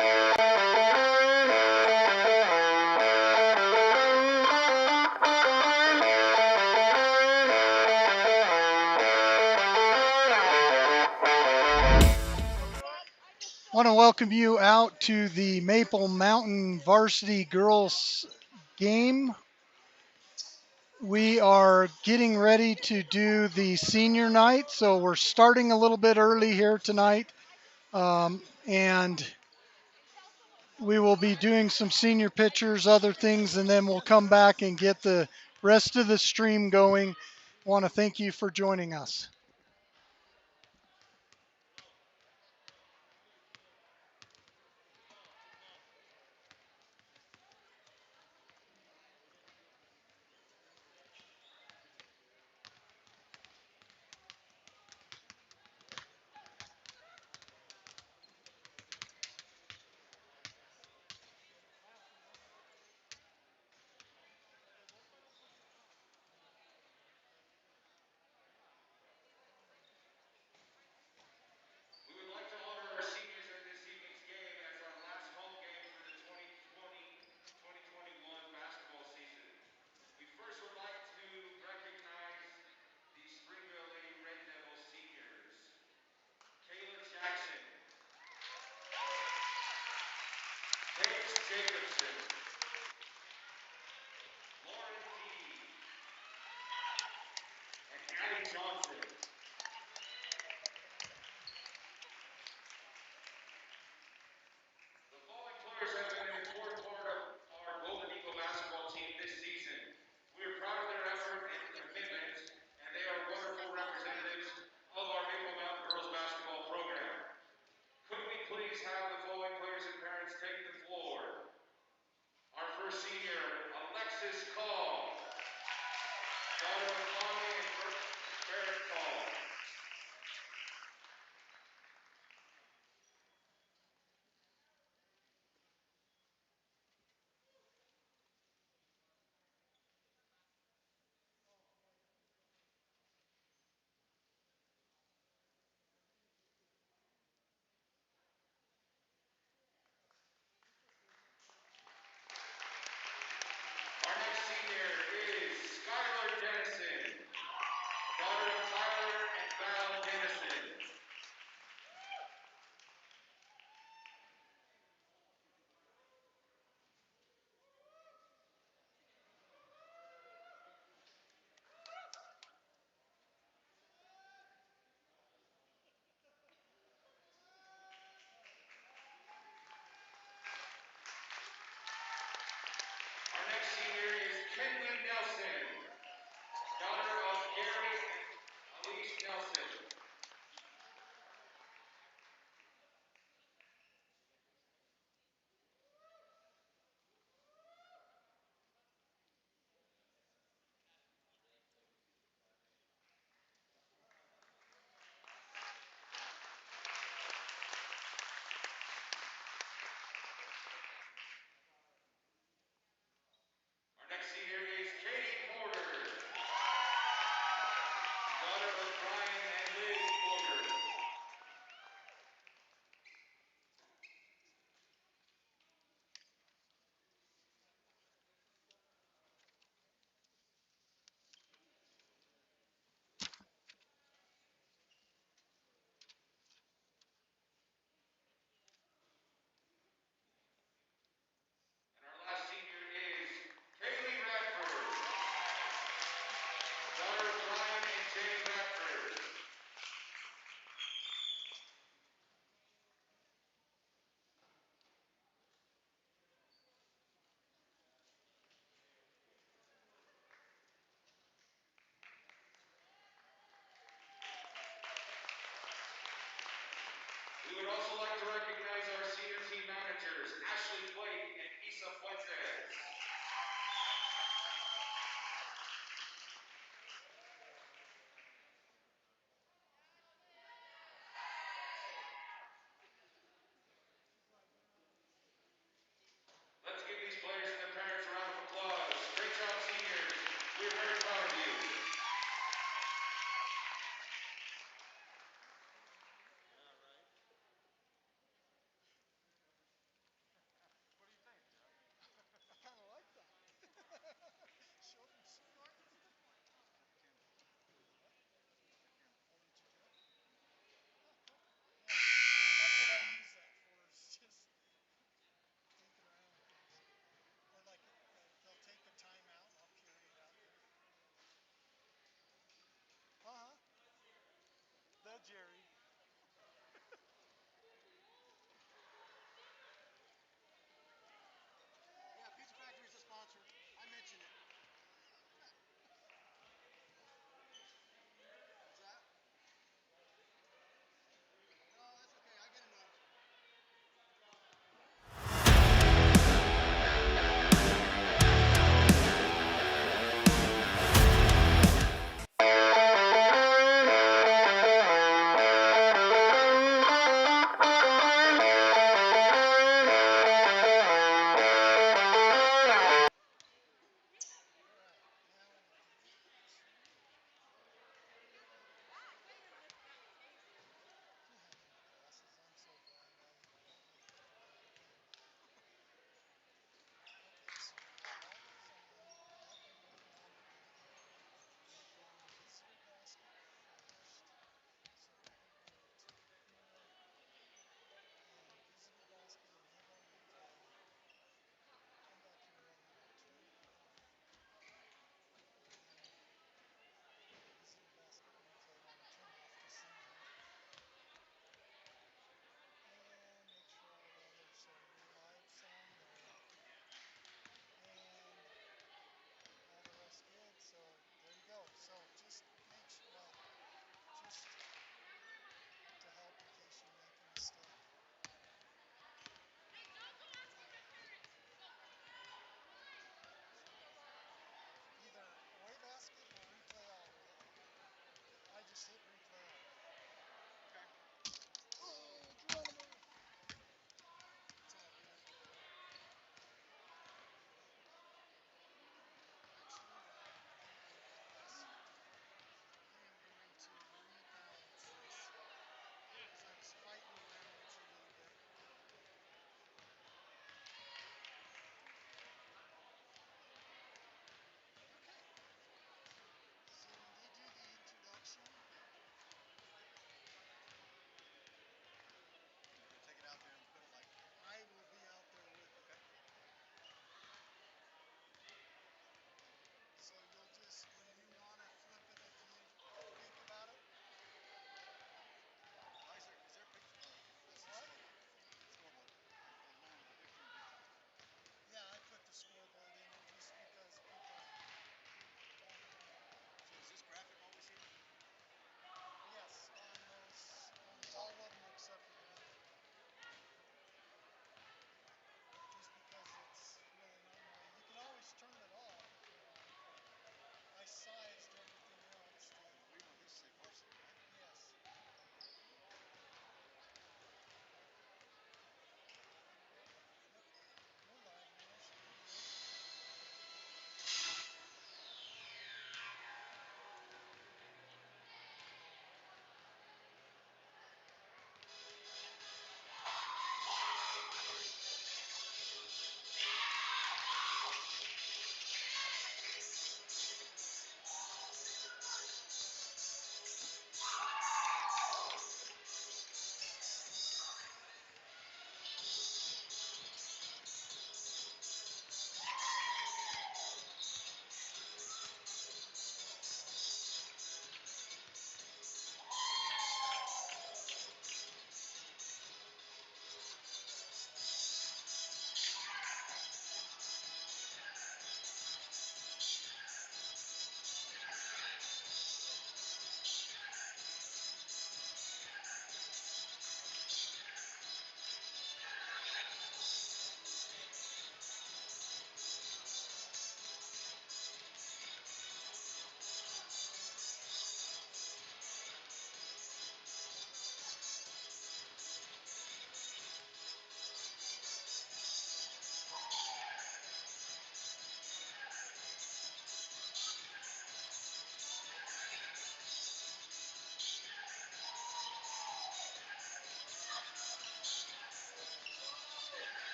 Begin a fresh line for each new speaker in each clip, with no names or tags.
Want to welcome you out to the Maple Mountain Varsity Girls game. We are getting ready to do the senior night, so we're starting a little bit early here tonight. And we will be doing some senior pictures, other things, and then we'll come back and get the rest of the stream going. Want to thank you for joining us.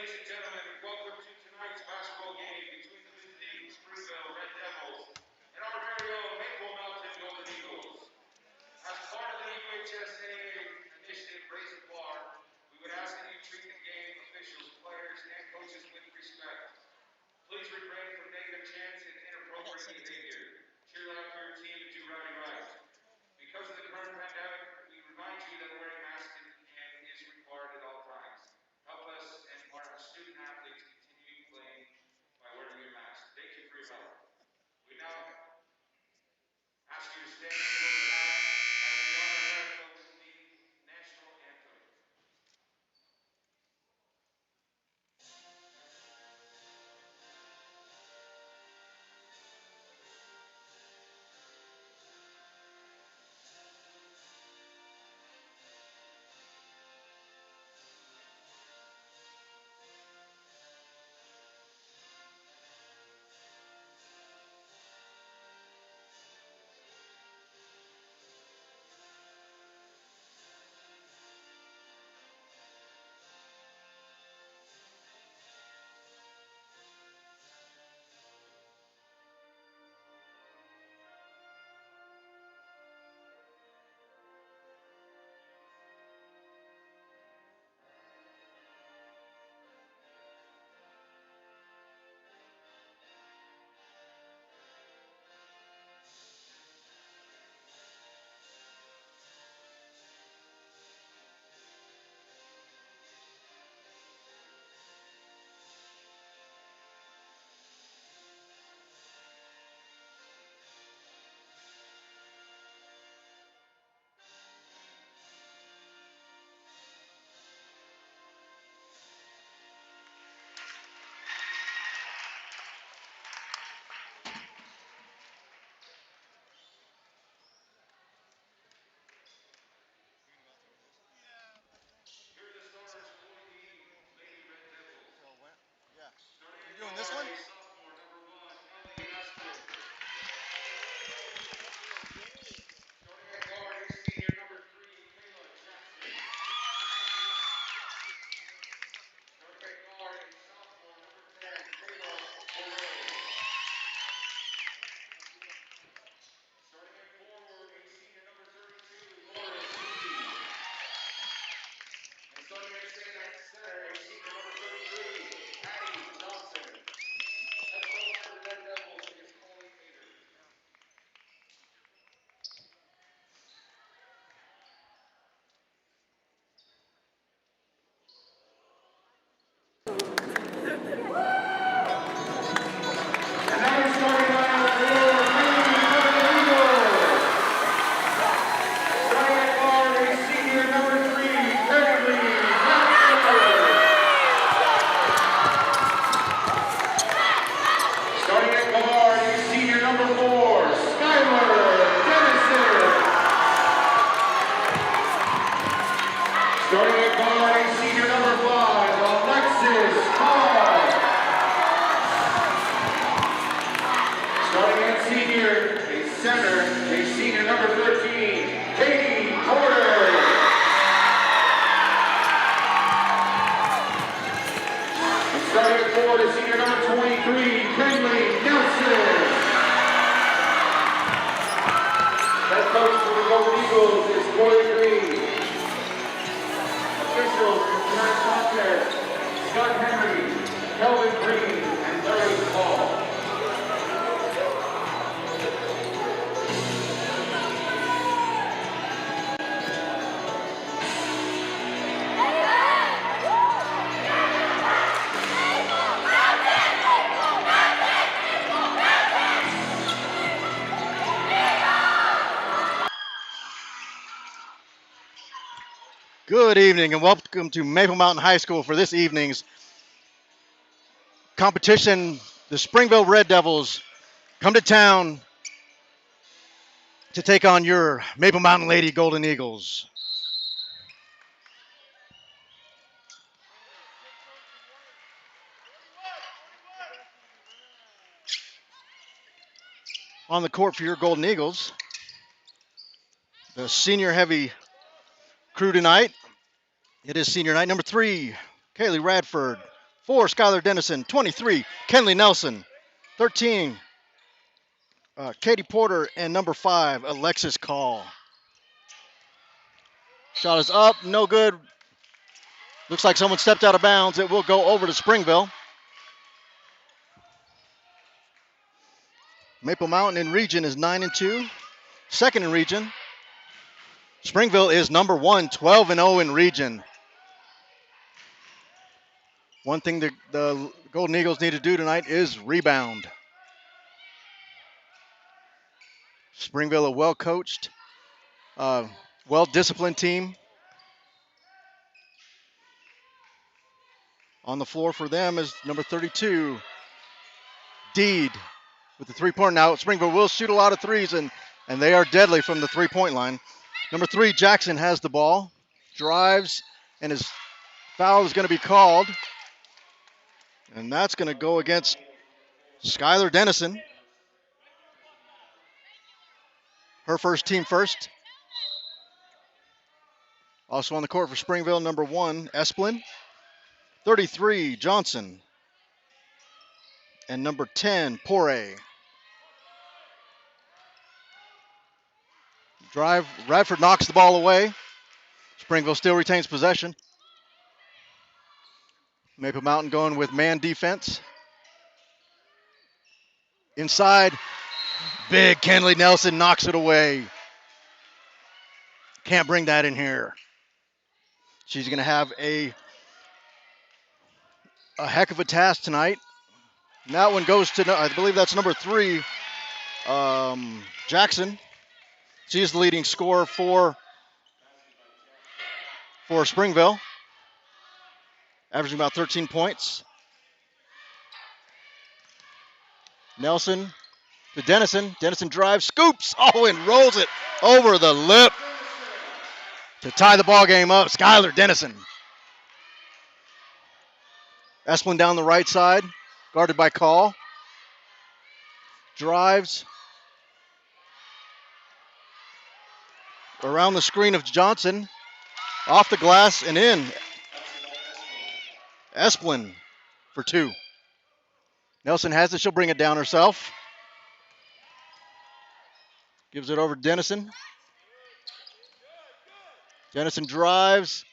ladies and gentlemen, welcome to tonight's basketball game between the visiting Springville Red Devils and our very own Maple Mountain Golden Eagles. As part of the UHSA initiative, Raise the Bar, we would ask that you treat the game officials, players, and coaches with respect. Please refrain from negative chants and inappropriate behavior. Cheer on for your team and do rowdy right. Because of the current pandemic, we remind you that wearing masks is required at all times. Help us and our student athletes continue playing by wearing your mask. Thank you for your help. We now ask you to stand and close the house as we honor America with the national anthem. Here are the starters for the Lady Red Devils. Starting at
Doing this one?
sophomore number 1, Ellie Aspen. Starting at guard is senior number 3, Kayla Jackson. Starting at guard is sophomore number 10, Kayla O'Reilly. Starting at forward is senior number 32, Laura Susie. And starting at center is senior number 33, Addie Johnson. Head coach for the Red Devils is Colleen Hader. And now we're starting lineup for Lady Golden Eagles. Starting at guard is senior number 3, Gracie Knutson. Starting at guard is senior number 4, Skylar Dennison. Starting at guard is senior number 5, Alexis Hall. Starting at center is senior number 13, Katie Porter. And starting at forward is senior number 23, Gracie Knutson. Head coach for the Golden Eagles is Corey Green. Officials for tonight's contest, Scott Henry, Kelvin Green, and Larry Hall.
Good evening and welcome to Maple Mountain High School for this evening's competition. The Springville Red Devils come to town to take on your Maple Mountain Lady Golden Eagles. On the court for your Golden Eagles, the senior heavy crew tonight. It is senior night. Number 3, Kaylee Radford. 4, Skylar Dennison. 23, Kenley Nelson. 13, Katie Porter. And number 5, Alexis Call. Shot is up, no good. Looks like someone stepped out of bounds. It will go over to Springville. Maple Mountain in region is 9-2. Second in region. Springville is number 1, 12-0 in region. One thing the Golden Eagles need to do tonight is rebound. Springville, a well-coached, well-disciplined team. On the floor for them is number 32, Deed, with the three-pointer. Now, Springville will shoot a lot of threes, and they are deadly from the three-point line. Number 3, Jackson has the ball, drives, and his foul is going to be called. And that's going to go against Skylar Dennison. Her first, team first. Also on the court for Springville, number 1, Esplin. 33, Johnson. And number 10, Poray. Drive, Radford knocks the ball away. Springville still retains possession. Maple Mountain going with man defense. Inside, big Kenley Nelson knocks it away. Can't bring that in here. She's going to have a heck of a task tonight. And that one goes to, I believe that's number 3, Jackson. She is the leading scorer for Springville, averaging about 13 points. Nelson to Dennison. Dennison drives, scoops, and rolls it over the lip to tie the ball game up. Skylar Dennison. Esplin down the right side, guarded by Call. Drives around the screen of Johnson, off the glass and in. Esplin for 2. Nelson has it. She'll bring it down herself. Gives it over to Dennison. Dennison drives,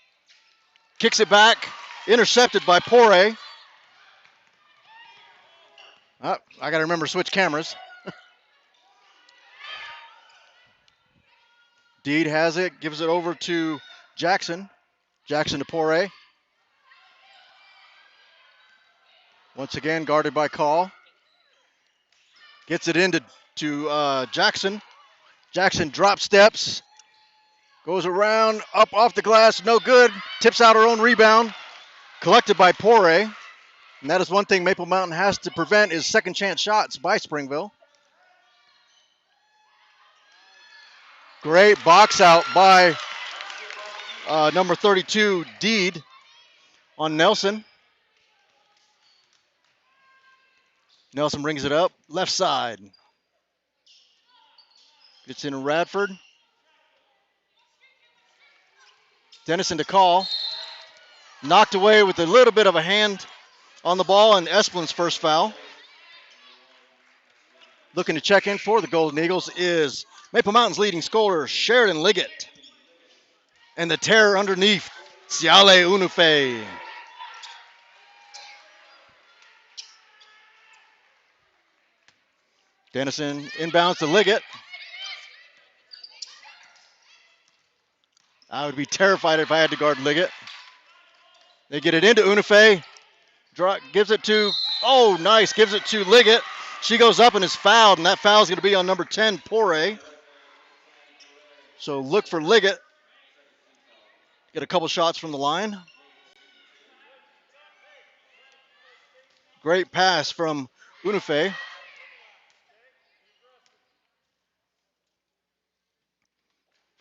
kicks it back, intercepted by Poray. I got to remember to switch cameras. Deed has it, gives it over to Jackson. Jackson to Poray. Once again, guarded by Call. Gets it into Jackson. Jackson drop steps. Goes around, up off the glass, no good. Tips out her own rebound. Collected by Poray. And that is one thing Maple Mountain has to prevent is second chance shots by Springville. Great box out by number 32, Deed, on Nelson. Nelson brings it up, left side. Gets in Radford. Dennison to Call. Knocked away with a little bit of a hand on the ball, and Esplin's first foul. Looking to check in for the Golden Eagles is Maple Mountain's leading scorer, Sheridan Liggett. And the terror underneath, Siale Unufe. Dennison inbounds to Liggett. I would be terrified if I had to guard Liggett. They get it into Unufe. Gives it to, nice, gives it to Liggett. She goes up and is fouled, and that foul is going to be on number 10, Poray. So look for Liggett. Get a couple shots from the line. Great pass from Unufe.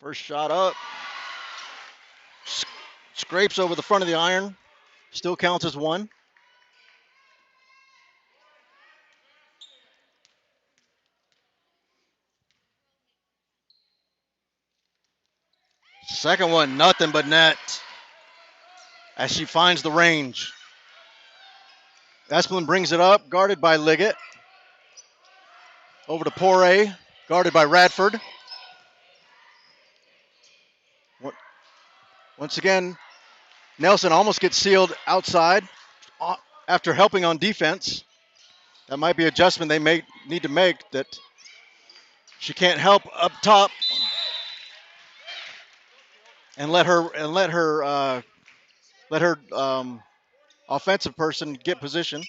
First shot up. Scrapes over the front of the iron. Still counts as one. Second one, nothing but net. As she finds the range. Esplin brings it up, guarded by Liggett. Over to Poirier, guarded by Radford. Once again, Nelson almost gets sealed outside after helping on defense. That might be an adjustment they may need to make, that she can't help up top and let her offensive person get position.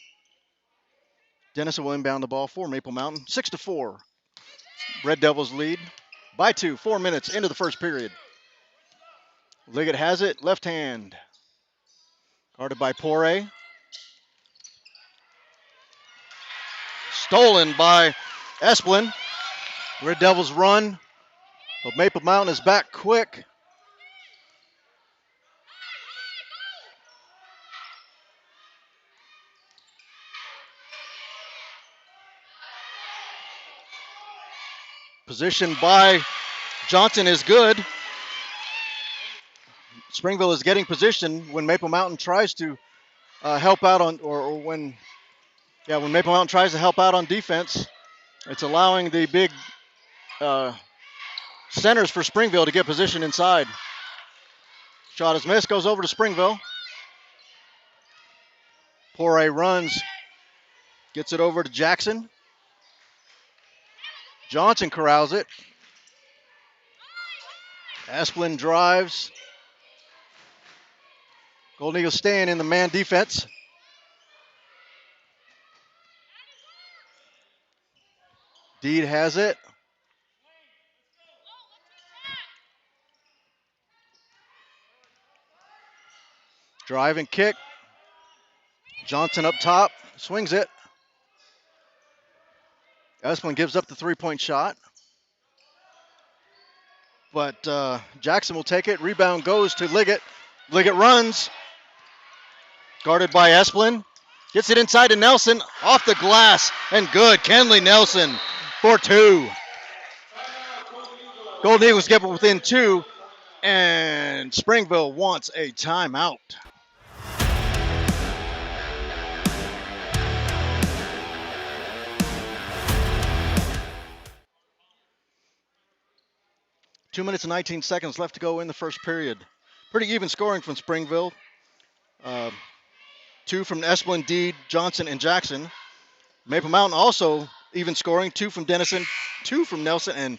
Dennison will inbound the ball for Maple Mountain. 6-4. Red Devils lead by 2. 4 minutes into the first period. Liggett has it, left hand. Guarded by Poirier. Stolen by Esplin. Red Devils run, but Maple Mountain is back quick. Position by Johnson is good. Springville is getting position when Maple Mountain tries to help out on, when Maple Mountain tries to help out on defense. It's allowing the big centers for Springville to get position inside. Shot is missed, goes over to Springville. Poirier runs, gets it over to Jackson. Johnson corrals it. Esplin drives. Golden Eagles staying in the man defense. Deed has it. Drive and kick. Johnson up top, swings it. Esplin gives up the three-point shot. But Jackson will take it. Rebound goes to Liggett. Liggett runs. Guarded by Esplin. Gets it inside to Nelson. Off the glass and good. Kenley Nelson for 2. Golden Eagles get within 2. And Springville wants a timeout. Two minutes and 19 seconds left to go in the first period. Pretty even scoring from Springville. 2 from Esplin, Deed, Johnson, and Jackson. Maple Mountain also even scoring. 2 from Dennison, 2 from Nelson,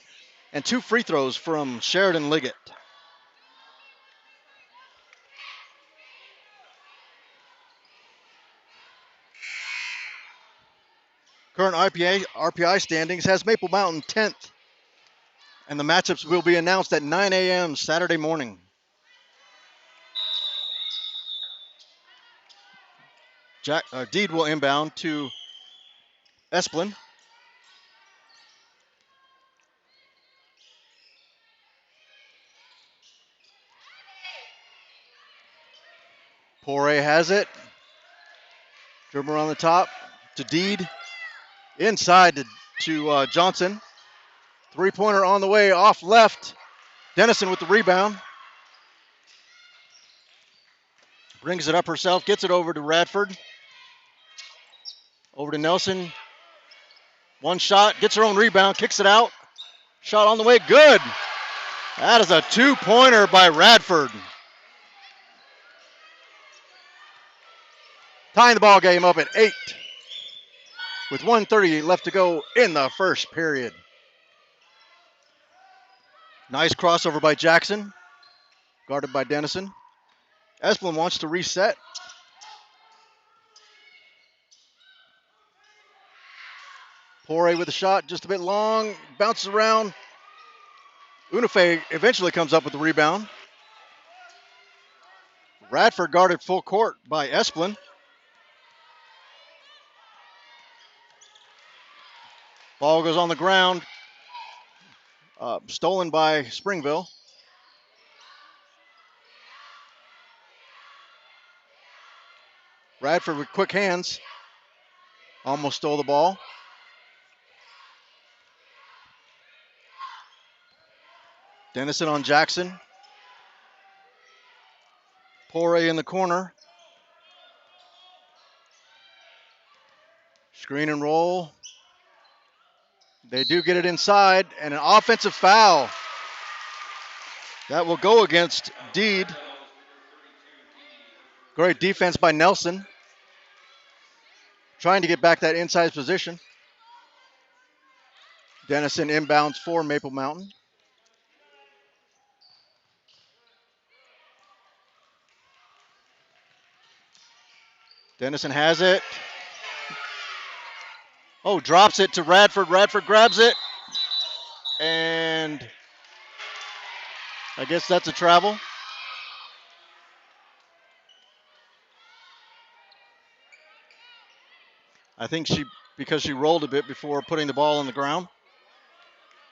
and 2 free throws from Sheridan Liggett. Current RPI standings has Maple Mountain 10th. And the matchups will be announced at 9 a.m. Saturday morning. Deed will inbound to Esplin. Poirier has it. Dribble on the top to Deed. Inside to Johnson. Three-pointer on the way off left. Dennison with the rebound. Brings it up herself. Gets it over to Radford. Over to Nelson. One shot. Gets her own rebound. Kicks it out. Shot on the way. Good. That is a 2-pointer by Radford. Tying the ball game up at 8. With 1:30 left to go in the first period. Nice crossover by Jackson. Guarded by Dennison. Esplin wants to reset. Poirier with a shot, just a bit long. Bounces around. Unife eventually comes up with the rebound. Radford guarded full court by Esplin. Ball goes on the ground. Stolen by Springville. Radford with quick hands. Almost stole the ball. Dennison on Jackson. Poirier in the corner. Screen and roll. They do get it inside, and an offensive foul. That will go against Deed. Great defense by Nelson. Trying to get back that inside position. Dennison inbounds for Maple Mountain. Dennison has it. Oh, drops it to Radford. Radford grabs it. And I guess that's a travel. I think because she rolled a bit before putting the ball on the ground.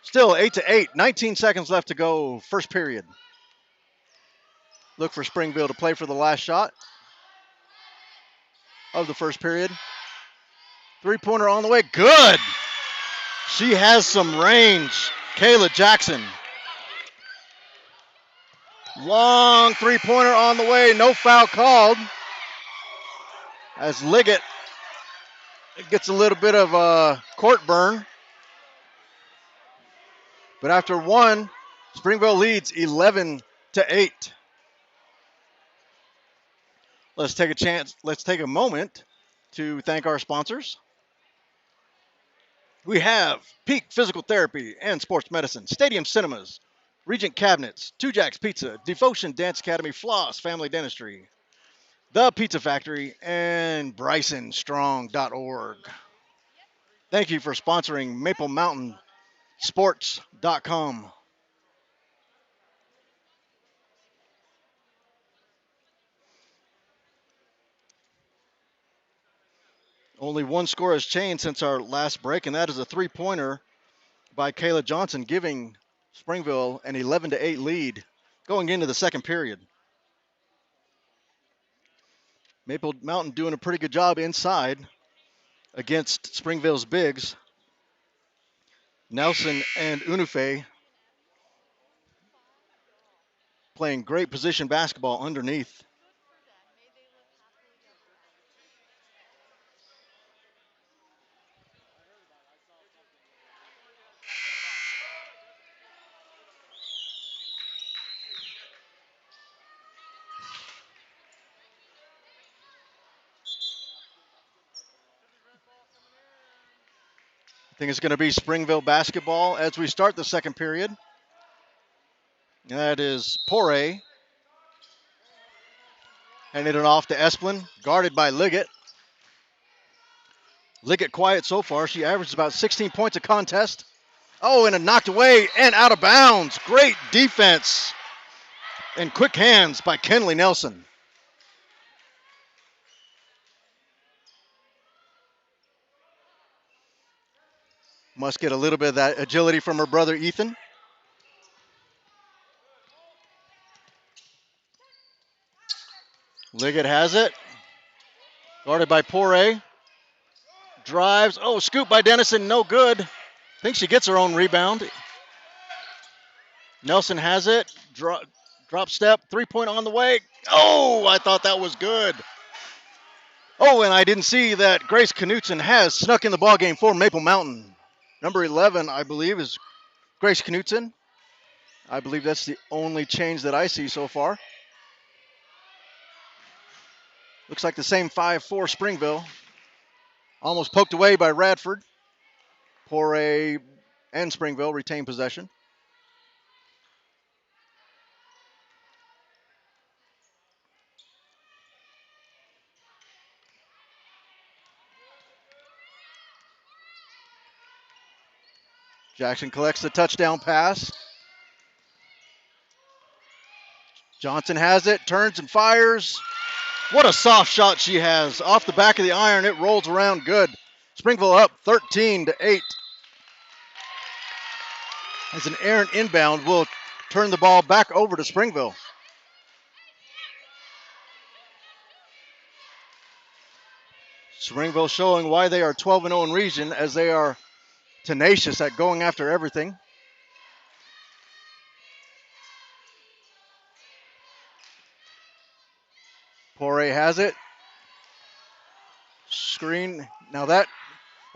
Still 8-8, 19 seconds left to go, first period. Look for Springville to play for the last shot of the first period. Three-pointer on the way, good. She has some range, Kayla Jackson. Long three-pointer on the way, no foul called. As Liggett gets a little bit of court burn. But after one, Springville leads 11-8. Let's take a moment to thank our sponsors. We have Peak Physical Therapy and Sports Medicine, Stadium Cinemas, Regent Cabinets, Two Jacks Pizza, Devotion Dance Academy, Floss Family Dentistry, The Pizza Factory, and BrysonStrong.org. Thank you for sponsoring MapleMountainSports.com. Only one score has changed since our last break, and that is a three-pointer by Kayla Johnson, giving Springville an 11-8 lead going into the second period. Maple Mountain doing a pretty good job inside against Springville's bigs. Nelson and Unufe playing great position basketball underneath. I think it's going to be Springville basketball as we start the second period. That is Poirier. Handing it off to Esplin, guarded by Liggett. Liggett quiet so far. She averages about 16 points a contest. Oh, and a knocked away and out of bounds. Great defense and quick hands by Kenley Nelson. Must get a little bit of that agility from her brother Ethan. Liggett has it. Guarded by Poirier. Drives. Oh, scoop by Dennison. No good. Think she gets her own rebound. Nelson has it. Drop step. Three-point on the way. Oh, I thought that was good. Oh, and I didn't see that Gracie Knutson has snuck in the ballgame for Maple Mountain. Number 11, I believe, is Gracie Knutson. I believe that's the only change that I see so far. Looks like the same 5-4 Springville. Almost poked away by Radford. Poirier and Springville retain possession. Jackson collects the touchdown pass. Johnson has it, turns and fires. What a soft shot she has. Off the back of the iron, it rolls around good. Springville up 13-8. As an errant inbound will turn the ball back over to Springville. Springville showing why they are 12-0 in region, as they are tenacious at going after everything. Poirier has it. Screen. Now that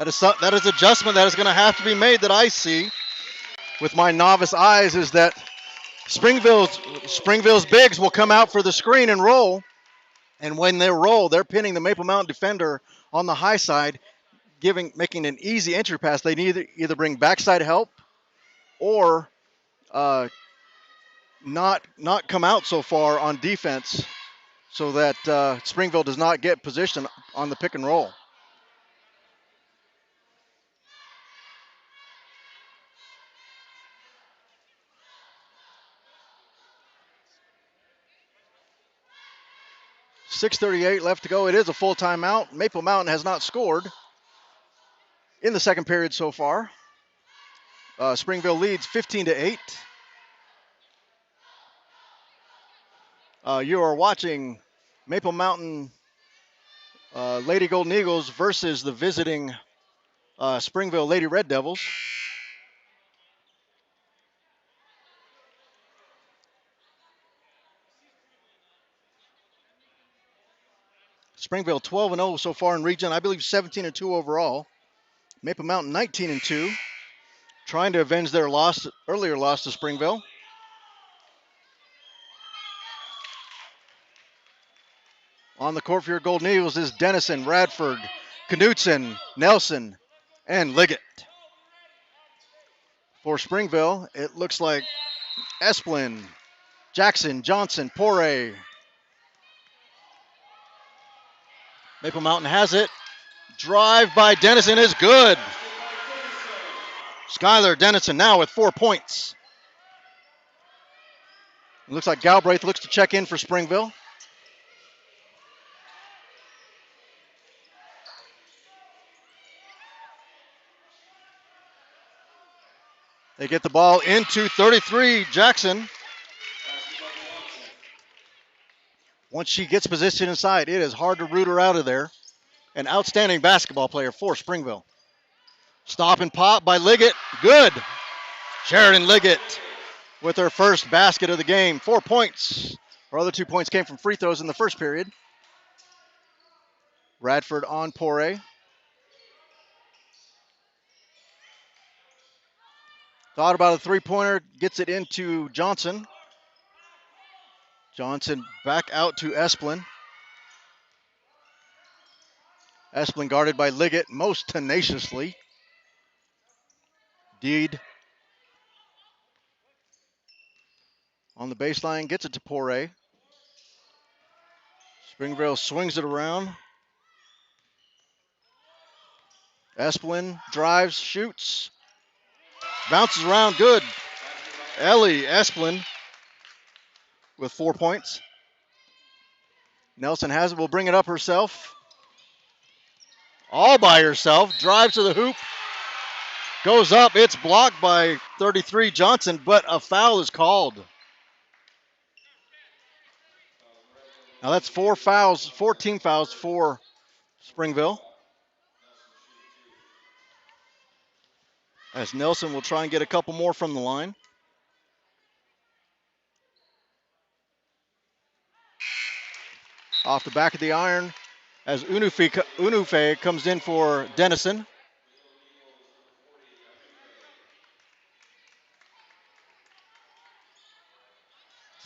That is adjustment that is going to have to be made that I see with my novice eyes is that Springville's bigs will come out for the screen and roll. And when they roll, they're pinning the Maple Mountain defender on the high side, making an easy entry pass. They need either bring backside help or not come out so far on defense so that Springville does not get position on the pick and roll. .638 left to go. It is a full timeout. Maple Mountain has not scored in the second period so far. Springville leads 15-8. You are watching Maple Mountain Lady Golden Eagles versus the visiting Springville Lady Red Devils. Springville 12-0 so far in region. I believe 17-2 overall. Maple Mountain 19-2. Trying to avenge their earlier loss to Springville. On the court for your Golden Eagles is Dennison, Radford, Knutson, Nelson, and Liggett. For Springville, it looks like Esplin, Jackson, Johnson, Poray. Maple Mountain has it. Drive by Dennison is good. Skylar Dennison now with 4 points. It looks like Galbraith looks to check in for Springville. They get the ball into 33, Jackson. Once she gets positioned inside, it is hard to root her out of there. An outstanding basketball player for Springville. Stop and pop by Liggett. Good. Sheridan Liggett with her first basket of the game. 4 points. Her other 2 points came from free throws in the first period. Radford on Poray. Thought about a three-pointer. Gets it into Johnson. Johnson back out to Esplin. Esplin guarded by Liggett most tenaciously. Deed on the baseline, gets it to Poray. Springville swings it around. Esplin drives, shoots, bounces around, good. Ellie Esplin with 4 points. Nelson has it, will bring it up herself. All by herself, drives to the hoop. Goes up, it's blocked by 33 Johnson, but a foul is called. Now that's 14 fouls for Springville. As Nelson will try and get a couple more from the line. Off the back of the iron as Unufe comes in for Dennison.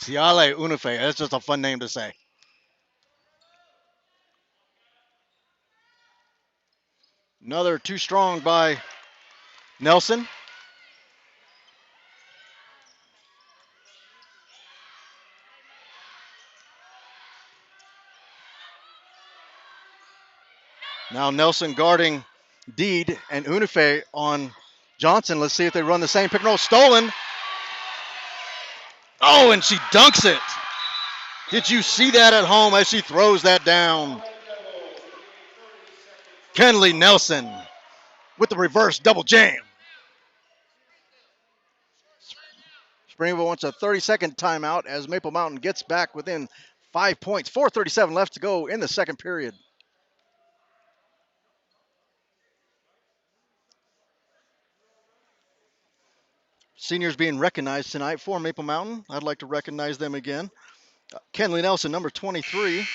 Siale Unufe, that's just a fun name to say. Another too strong by Nelson. Now Nelson guarding Deed and Unufe on Johnson. Let's see if they run the same pick and roll. Stolen. Oh, and she dunks it. Did you see that at home as she throws that down? Kenley Nelson with the reverse double jam. Springville wants a 30-second timeout as Maple Mountain gets back within 5 points. 4:37 left to go in the second period. Seniors being recognized tonight for Maple Mountain. I'd like to recognize them again. Kenley Nelson, number 23.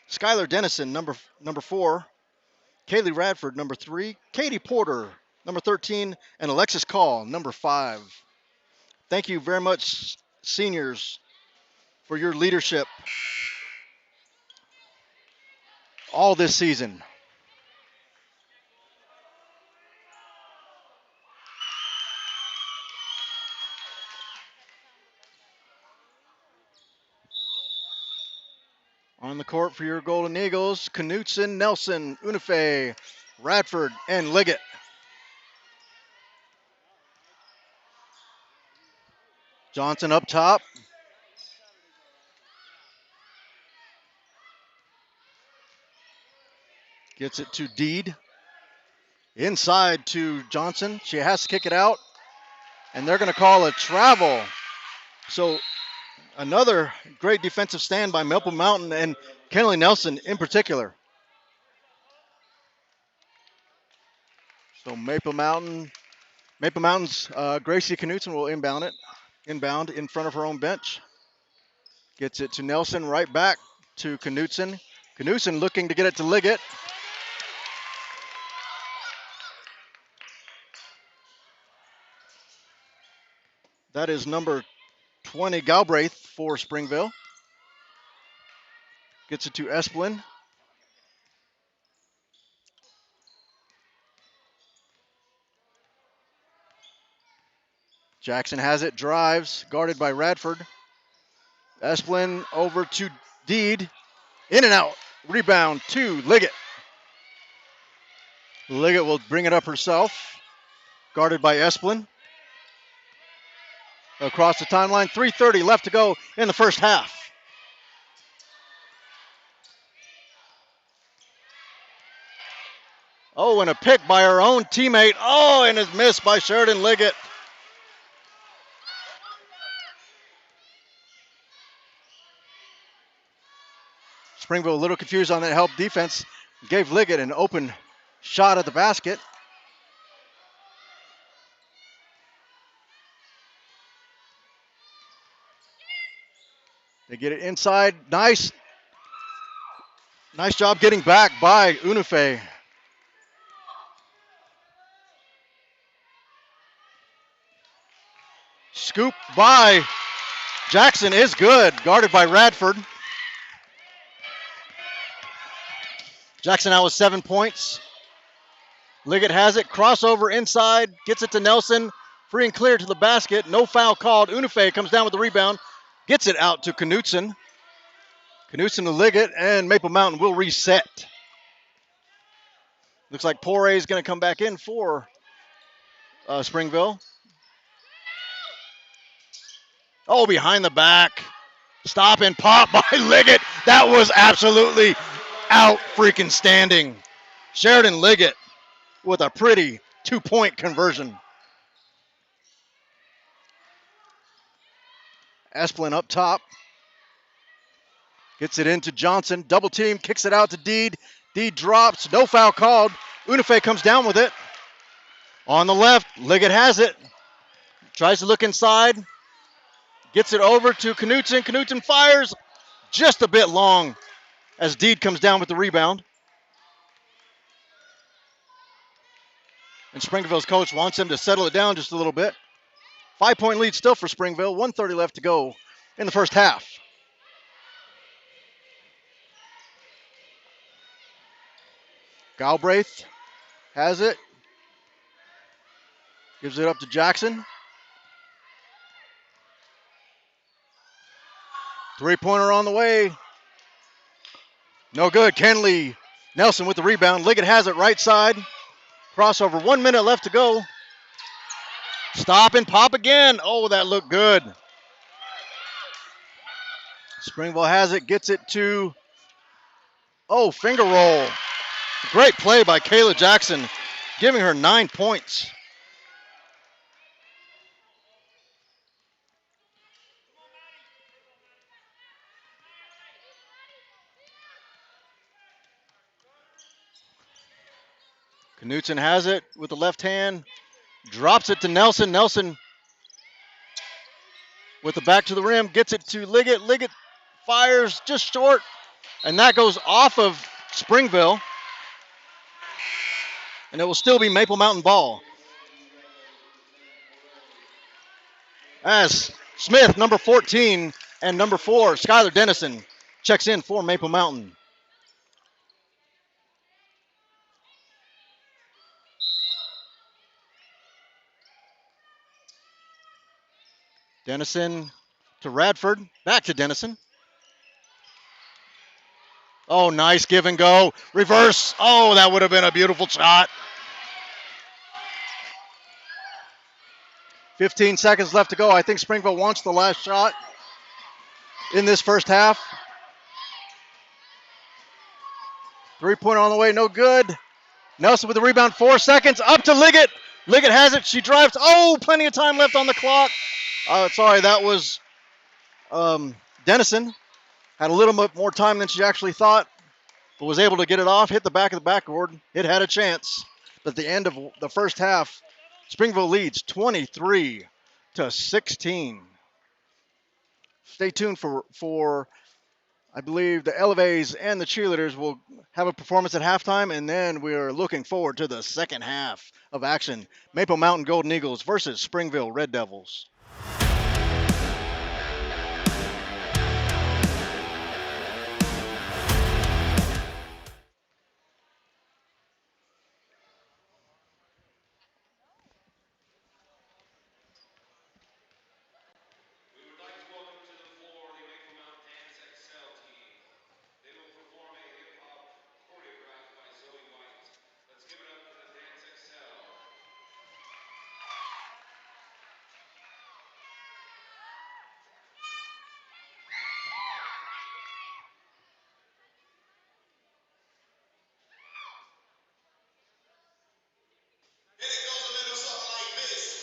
Skylar Dennison, number 4. Kaylee Radford, number 3, Katie Porter, number 13, and Alexis Call, number 5. Thank you very much, seniors, for your leadership all this season. On the court for your Golden Eagles, Knutson, Nelson, Unife, Radford, and Liggett. Johnson up top. Gets it to Deed. Inside to Johnson. She has to kick it out. And they're going to call a travel. So another great defensive stand by Maple Mountain and Kenley Nelson in particular. So Maple Mountain's Gracie Knutson will inbound in front of her own bench. Gets it to Nelson, right back to Knutson. Knutson looking to get it to Liggett. That is number 20 Galbraith for Springville. Gets it to Esplin. Jackson has it, drives, guarded by Radford. Esplin over to Deed. In and out. Rebound to Liggett. Liggett will bring it up herself. Guarded by Esplin. Across the timeline. 3:30 left to go in the first half. Oh, and a pick by her own teammate. Oh, and is missed by Sheridan Liggett. Springville a little confused on that help defense. Gave Liggett an open shot at the basket. They get it inside. Nice job getting back by Unife. Scoop by Jackson is good. Guarded by Radford. Jackson now with 7 points. Liggett has it. Crossover inside. Gets it to Nelson. Free and clear to the basket. No foul called. Unife comes down with the rebound. Gets it out to Knutson. Knutson to Liggett. And Maple Mountain will reset. Looks like Poire is going to come back in for Springville. Oh, behind the back. Stop and pop by Liggett. That was absolutely out freaking standing. Sheridan Liggett with a pretty 2-point conversion. Esplin up top. Gets it into Johnson. Double team. Kicks it out to Deed. Deed drops. No foul called. Unife comes down with it. On the left. Liggett has it. Tries to look inside. Gets it over to Knutson. Knutson fires just a bit long as Deed comes down with the rebound. And Springville's coach wants him to settle it down just a little bit. 5-point lead still for Springville. 1:30 left to go in the first half. Galbraith has it. Gives it up to Jackson. 3-pointer on the way. No good. Kenley Nelson with the rebound. Liggett has it right side. Crossover. 1 minute left to go. Stop and pop again. Oh, that looked good. Springville has it. Gets it to, finger roll. Great play by Kayla Jackson, giving her 9 points. Knutson has it with the left hand. Drops it to Nelson. Nelson with the back to the rim. Gets it to Liggett. Liggett fires just short. And that goes off of Springville. and it will still be Maple Mountain ball. As Smith, number 14, and number 4, Skylar Dennison, checks in for Maple Mountain. Dennison to Radford, back to Dennison. Oh, nice give and go. Reverse. Oh, that would have been a beautiful shot. 15 seconds left to go. I think Springville wants the last shot in this first half. 3-pointer on the way, no good. Nelson with the rebound, 4 seconds, up to Liggett. Liggett has it, she drives. Oh, plenty of time left on the clock. Sorry, that was Dennison. Had a little bit more time than she actually thought, but was able to get it off, hit the back of the backboard. It had a chance. But at the end of the first half, Springville leads 23-16. Stay tuned for I believe the Elevays and the cheerleaders will have a performance at halftime, and then we are looking forward to the second half of action. Maple Mountain Golden Eagles versus Springville Red Devils.
We would like to welcome to the floor the Maple Mountain Dance XL team. They will perform a hip-hop choreographed by Zoe White. Let's give it up for the Dance XL. And it goes a little something like this.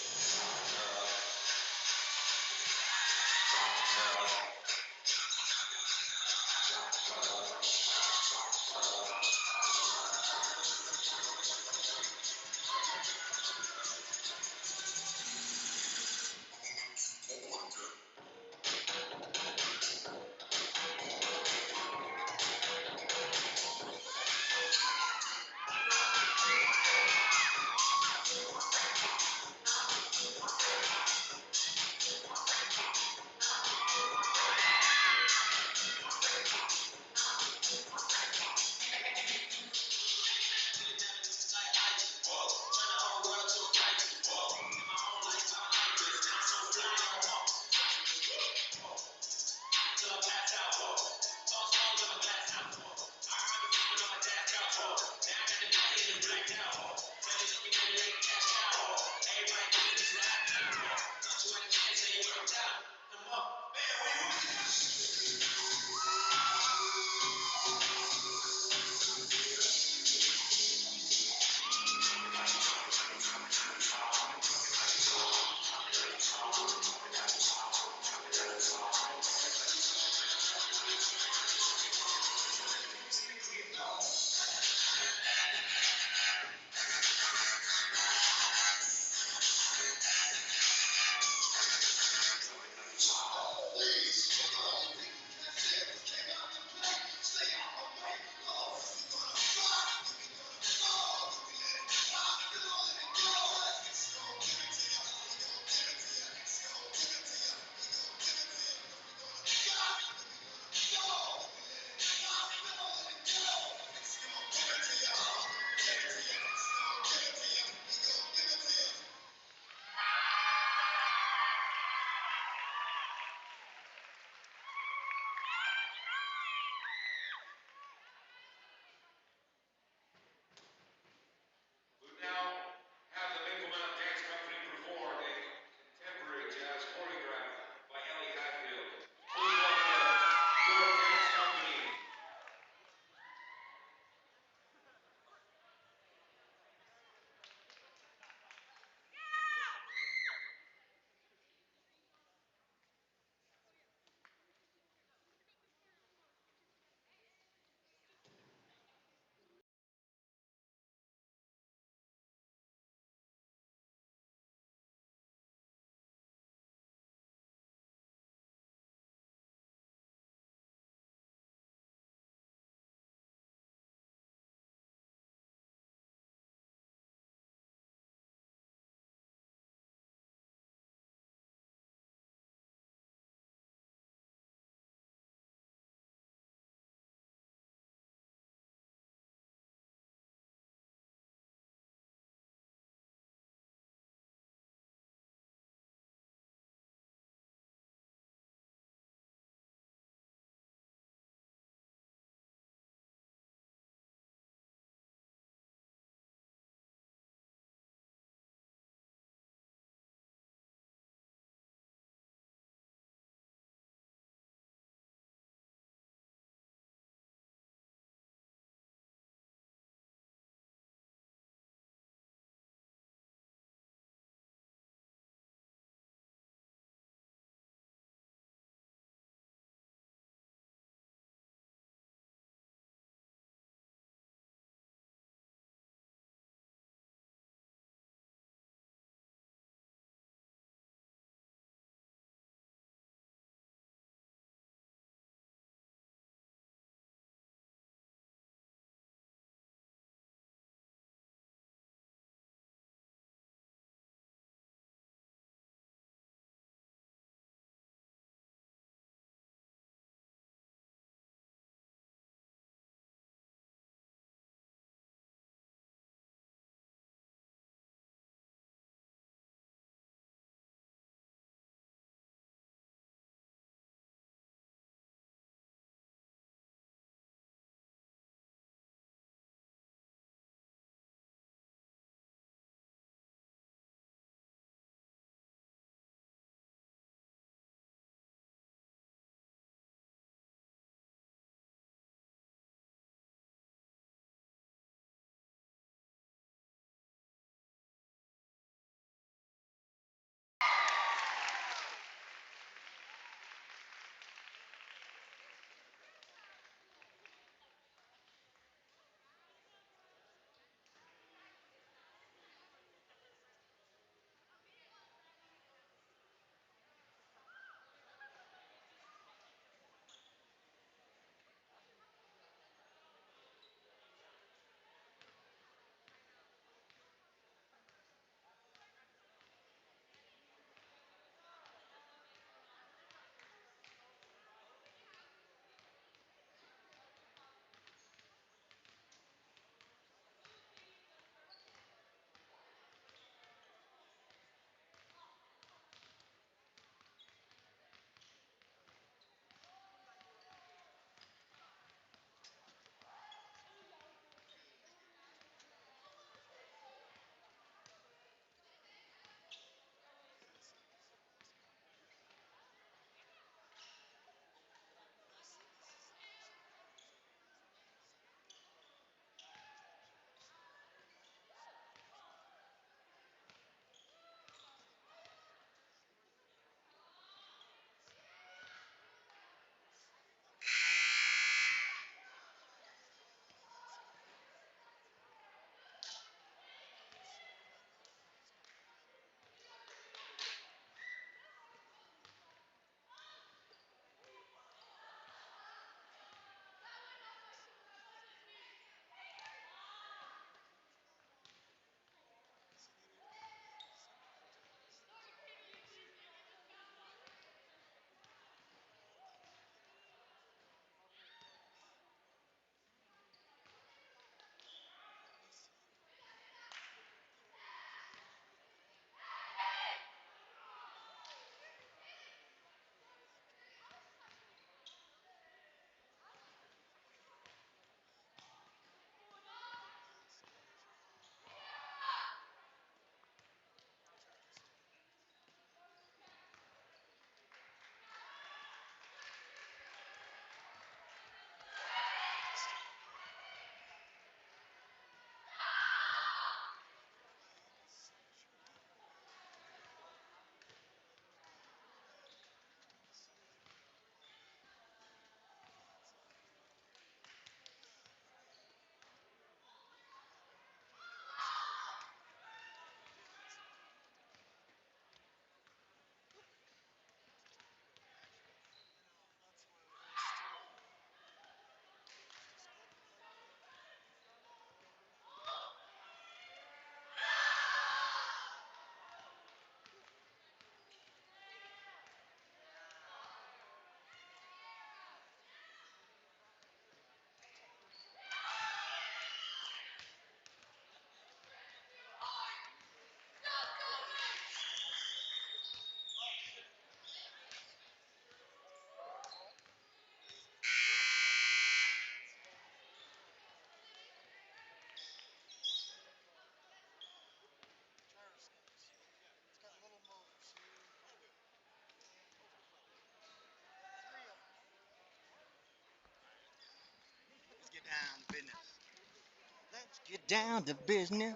Let's get down to business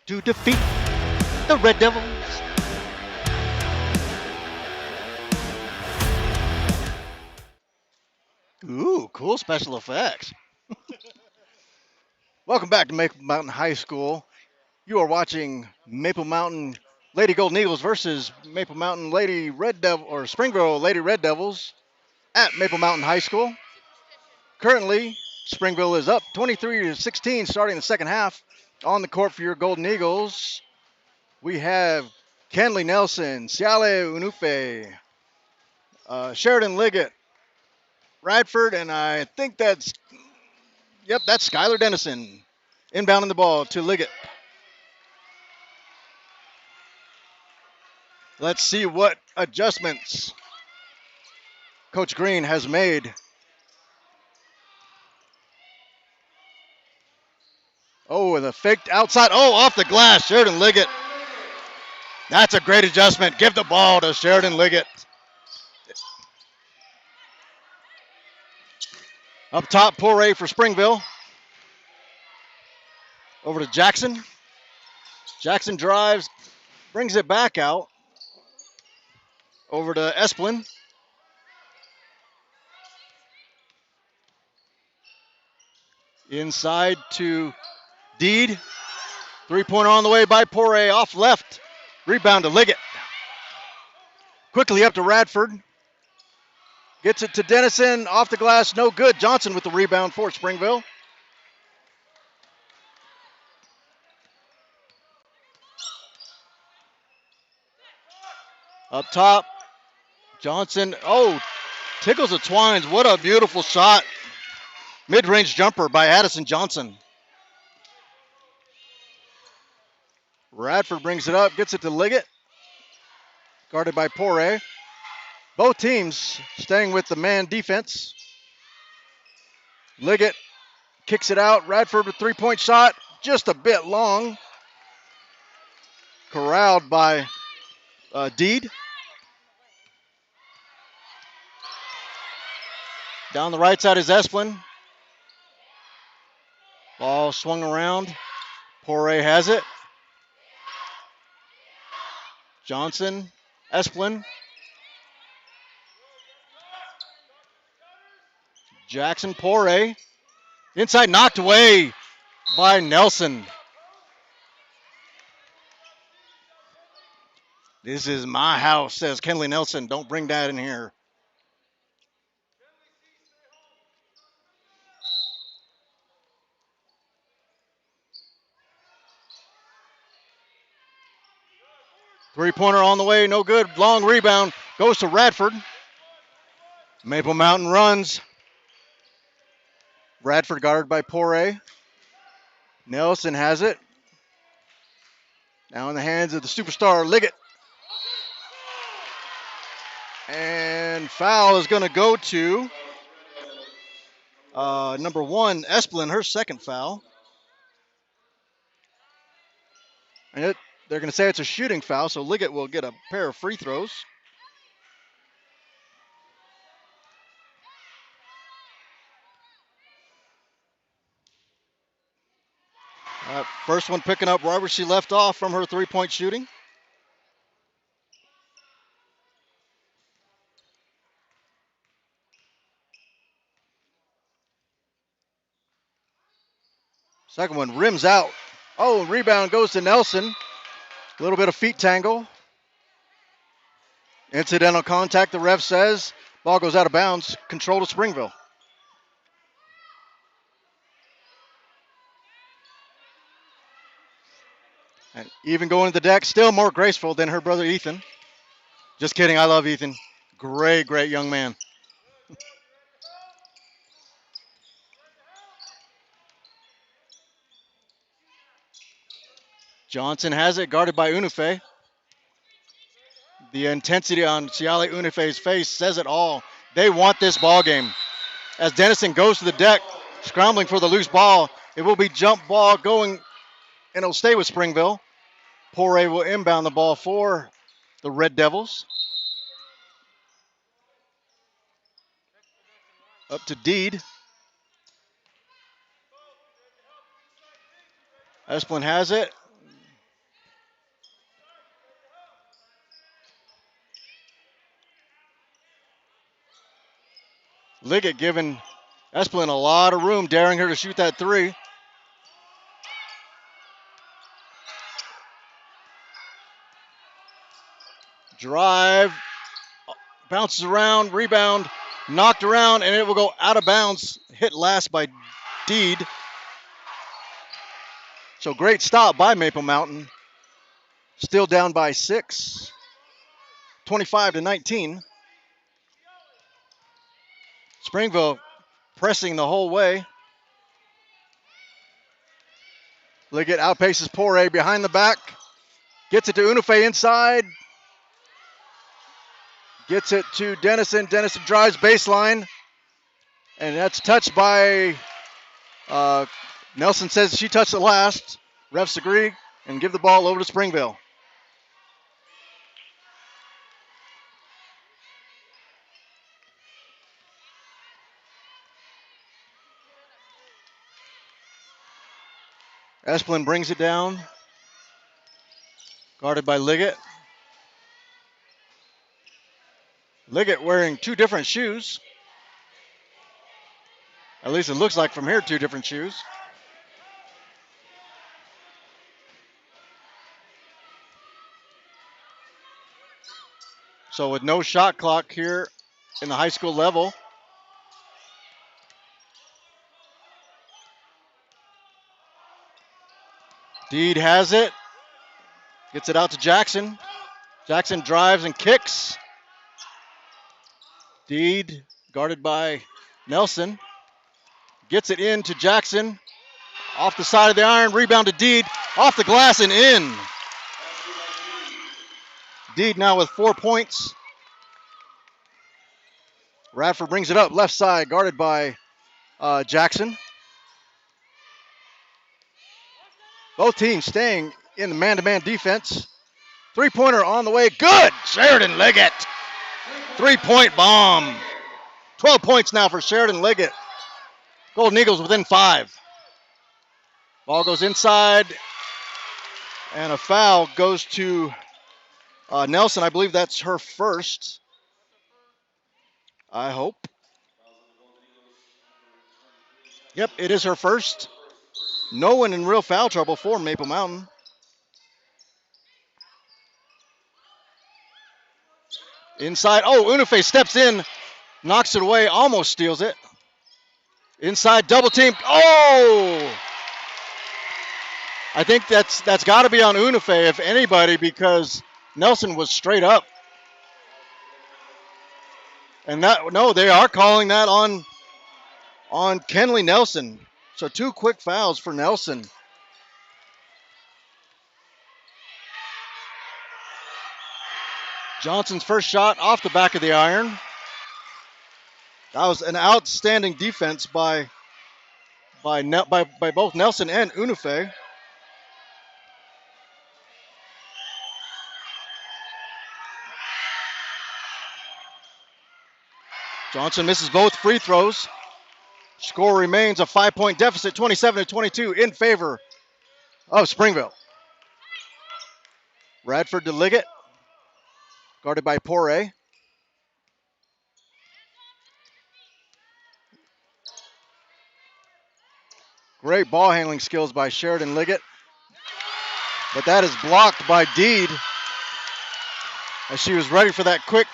to defeat the Red Devils. Ooh, cool special effects. Welcome back to Maple Mountain High School. You are watching Maple Mountain Lady Golden Eagles versus Maple Mountain Lady Red Devil or Springville Lady Red Devils at Maple Mountain High School. Currently, Springville is up 23-16 starting the second half. On the court for your Golden Eagles, we have Kenley Nelson, Ciale Unufe, Sheridan Liggett, Radford, and I think that's Skylar Dennison inbounding the ball to Liggett. Let's see what adjustments Coach Green has made. Oh, and the faked outside. Oh, off the glass, Sheridan Liggett. That's a great adjustment. Give the ball to Sheridan Liggett. Up top, Poirier for Springville. Over to Jackson. Jackson drives, brings it back out. Over to Esplin. Inside to Deed. Three-pointer on the way by Poirier. Off left. Rebound to Liggett. Quickly up to Radford. Gets it to Dennison. Off the glass. No good. Johnson with the rebound for Springville. Up top. Johnson. Oh, tickles the twines. What a beautiful shot. Mid-range jumper by Addison Johnson. Radford brings it up. Gets it to Liggett. Guarded by Poirier. Both teams staying with the man defense. Liggett kicks it out. Radford with three-point shot. Just a bit long. Corralled by Deed. Down the right side is Esplin. Ball swung around. Poirier has it. Johnson. Esplin. Jackson. Poirier. Inside, knocked away by Nelson. This is my house, says Kenley Nelson. Don't bring that in here. Three-pointer on the way, no good. Long rebound goes to Radford. Maple Mountain runs. Radford guarded by Poirier. Nelson has it. Now in the hands of the superstar Liggett. And foul is going to go to number one, Esplin, her second foul. And they're going to say it's a shooting foul, so Liggett will get a pair of free throws. First one picking up right where she left off from her three-point shooting. Second one rims out. Oh, rebound goes to Nelson. A little bit of feet tangle. Incidental contact, the ref says. Ball goes out of bounds. Control to Springville. And even going to the deck, still more graceful than her brother Ethan. Just kidding, I love Ethan. Great, great young man. Johnson has it, guarded by Unufe. The intensity on Ciale Unife's face says it all. They want this ball game. As Dennison goes to the deck, scrambling for the loose ball, it will be jump ball going, and it'll stay with Springville. Poirier will inbound the ball for the Red Devils. Up to Deed. Esplin has it. Liggett giving Esplin a lot of room, daring her to shoot that three. Drive, bounces around, rebound, knocked around, and it will go out of bounds. Hit last by Deed. So great stop by Maple Mountain. Still down by 6, 25-19. Springville pressing the whole way. Liggett outpaces Poirier behind the back. Gets it to Unufe inside. Gets it to Dennison. Dennison drives baseline. And that's touched by Nelson says she touched it last. Refs agree and give the ball over to Springville. Esplin brings it down. Guarded by Liggett. Liggett wearing two different shoes. At least it looks like from here, two different shoes. So with no shot clock here in the high school level, Deed has it. Gets it out to Jackson. Jackson drives and kicks. Deed guarded by Nelson. Gets it in to Jackson. Off the side of the iron. Rebound to Deed. Off the glass and in. Deed now with 4 points. Radford brings it up. Left side guarded by Jackson. Both teams staying in the man-to-man defense. Three-pointer on the way. Good! Sheridan Liggett. Three-point bomb. 12 points now for Sheridan Liggett. Golden Eagles within 5. Ball goes inside. And a foul goes to Nelson. I believe that's her first. I hope. Yep, it is her first. No one in real foul trouble for Maple Mountain. Inside. Oh, Unufe steps in, knocks it away, almost steals it. Inside, double team. Oh! I think that's got to be on Unufe, if anybody, because Nelson was straight up. And they are calling that on Kenley Nelson. So 2 quick fouls for Nelson. Johnson's first shot off the back of the iron. That was an outstanding defense by both Nelson and Unufe. Johnson misses both free throws. Score remains a 5-point deficit, 27-22 in favor of Springville. Radford to Liggett, guarded by Poirier. Great ball handling skills by Sheridan Liggett. But that is blocked by Deed as she was ready for that quick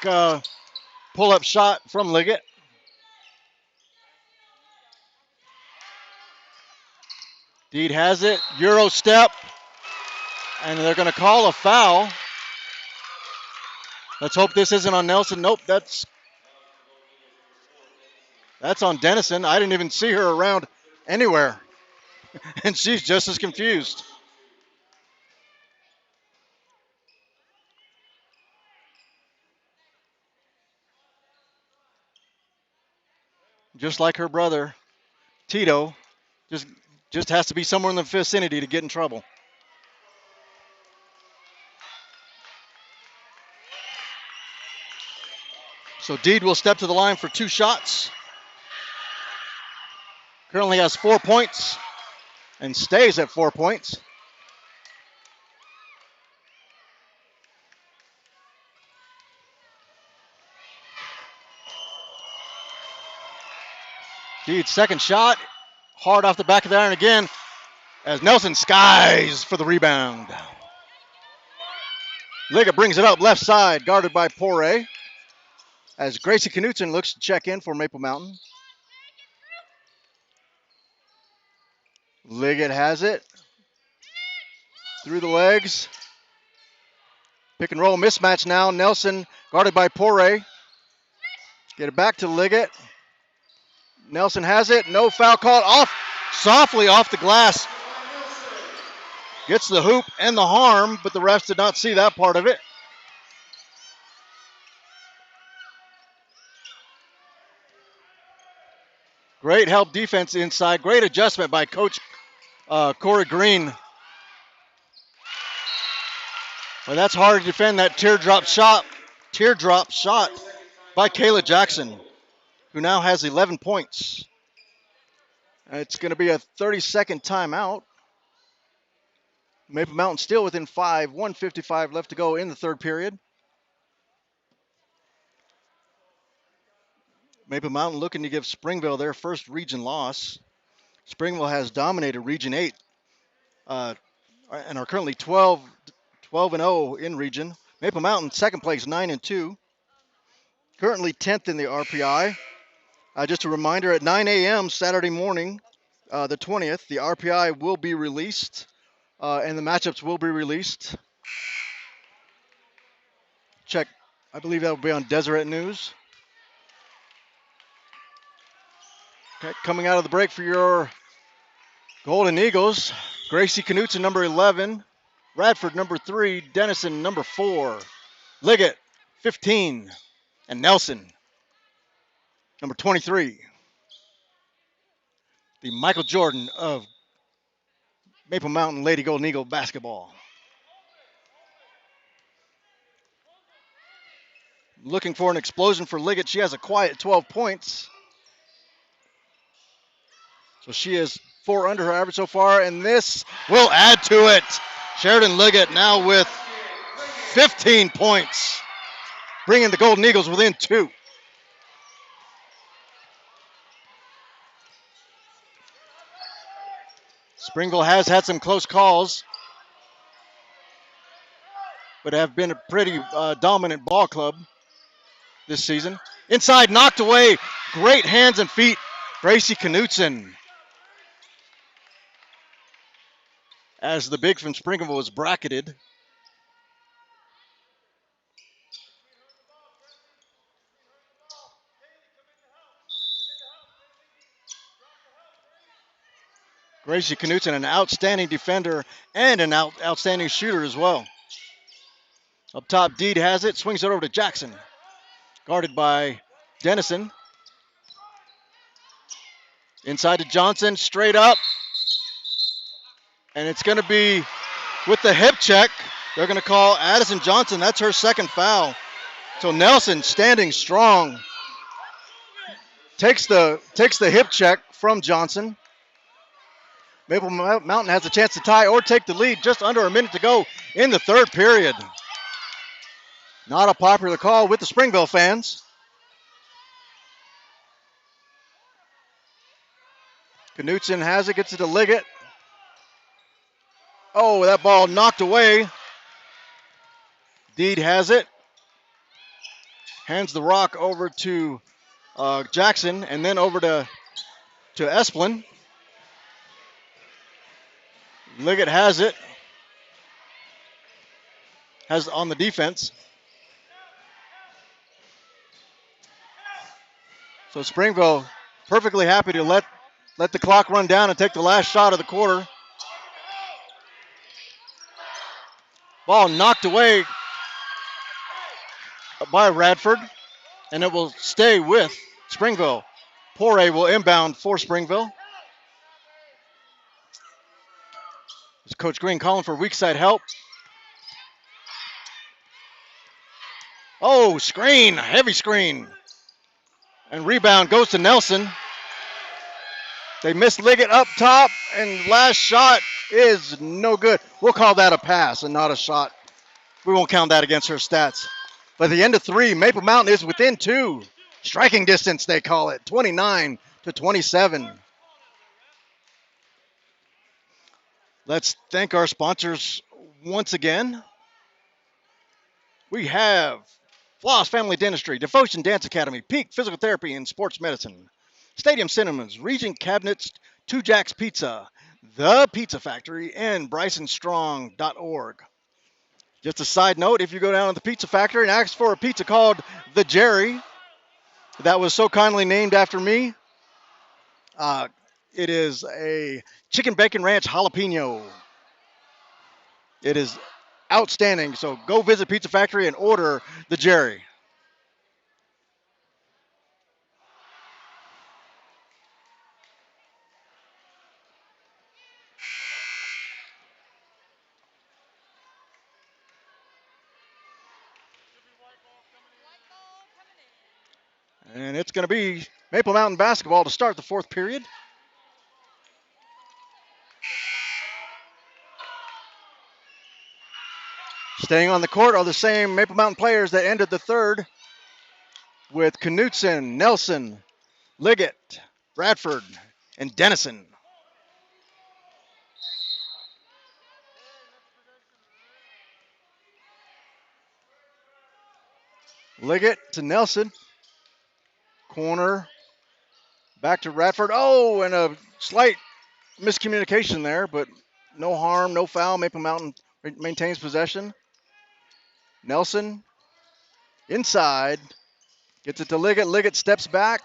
pull-up shot from Liggett. Deed has it, Euro step, and they're going to call a foul. Let's hope this isn't on Nelson. Nope, that's on Dennison. I didn't even see her around anywhere, and she's just as confused. Just like her brother, Tito, just has to be somewhere in the vicinity to get in trouble. So Deed will step to the line for 2 shots. Currently has 4 points and stays at 4 points. Deed's second shot, hard off the back of the iron again, as Nelson skies for the rebound. Liggett brings it up left side, guarded by Poirier, as Gracie Knutson looks to check in for Maple Mountain. Liggett has it. Through the legs. Pick and roll mismatch now. Nelson guarded by Poirier. Get it back to Liggett. Nelson has it. No foul called. Off, softly off the glass. Gets the hoop and the harm, but the refs did not see that part of it. Great help defense inside. Great adjustment by Coach Corey Green. Well, that's hard to defend, that teardrop shot by Kayla Jackson, who now has 11 points. It's going to be a 30-second timeout. Maple Mountain still within 5, 1:55 left to go in the third period. Maple Mountain looking to give Springville their first region loss. Springville has dominated Region 8 and are currently 12-0 in region. Maple Mountain second place, 9-2. Currently 10th in the RPI. Just a reminder, at 9 a.m. Saturday morning, the 20th, the RPI will be released and the matchups will be released. Check, I believe that will be on Deseret News. Okay, coming out of the break for your Golden Eagles, Gracie Knutson, number 11. Radford, number 3. Dennison, number 4. Liggett, 15. And Nelson, number 23. The Michael Jordan of Maple Mountain Lady Golden Eagle basketball. Looking for an explosion for Liggett. She has a quiet 12 points. So she is 4 under her average so far, and this will add to it. Sheridan Liggett now with 15 points, bringing the Golden Eagles within 2. Springville has had some close calls, but have been a pretty dominant ball club this season. Inside, knocked away. Great hands and feet. Gracie Knutson. As the big from Springville was bracketed. Gracie Knutson, an outstanding defender and an outstanding shooter as well. Up top, Deed has it, swings it over to Jackson. Guarded by Dennison. Inside to Johnson, straight up. And it's going to be with the hip check. They're going to call Addison Johnson. That's her second foul. So Nelson standing strong. Takes the hip check from Johnson. Maple Mountain has a chance to tie or take the lead. Just under a minute to go in the third period. Not a popular call with the Springville fans. Knutson has it, gets it to Liggett. Oh, that ball knocked away. Deed has it. Hands the rock over to Jackson and then over to Esplin. Liggett has it. Has on the defense. So Springville perfectly happy to let the clock run down and take the last shot of the quarter. Ball knocked away by Radford, and it will stay with Springville. Poirier will inbound for Springville. It's Coach Green calling for weak side help. Oh, screen, heavy screen. And rebound goes to Nelson. They miss Liggett up top, and last shot is no good. We'll call that a pass and not a shot. We won't count that against her stats. But at the end of 3, Maple Mountain is within 2. Striking distance, they call it, 29-24. to 27. Let's thank our sponsors once again. We have Floss Family Dentistry, Devotion Dance Academy, Peak Physical Therapy and Sports Medicine, Stadium Cinemas, Regent Cabinets, Two Jacks Pizza, The Pizza Factory, and BrysonStrong.org. Just a side note, if you go down to the Pizza Factory and ask for a pizza called the Jerry, that was so kindly named after me, it is a chicken bacon ranch jalapeno. It is outstanding. So go visit Pizza Factory and order the Jerry. And it's going to be Maple Mountain basketball to start the fourth period. Staying on the court are the same Maple Mountain players that ended the third, with Knutson, Nelson, Liggett, Bradford, and Dennison. Liggett to Nelson. Corner. Back to Radford. Oh, and a slight miscommunication there, but no harm, no foul. Maple Mountain maintains possession. Nelson inside. Gets it to Liggett. Liggett steps back.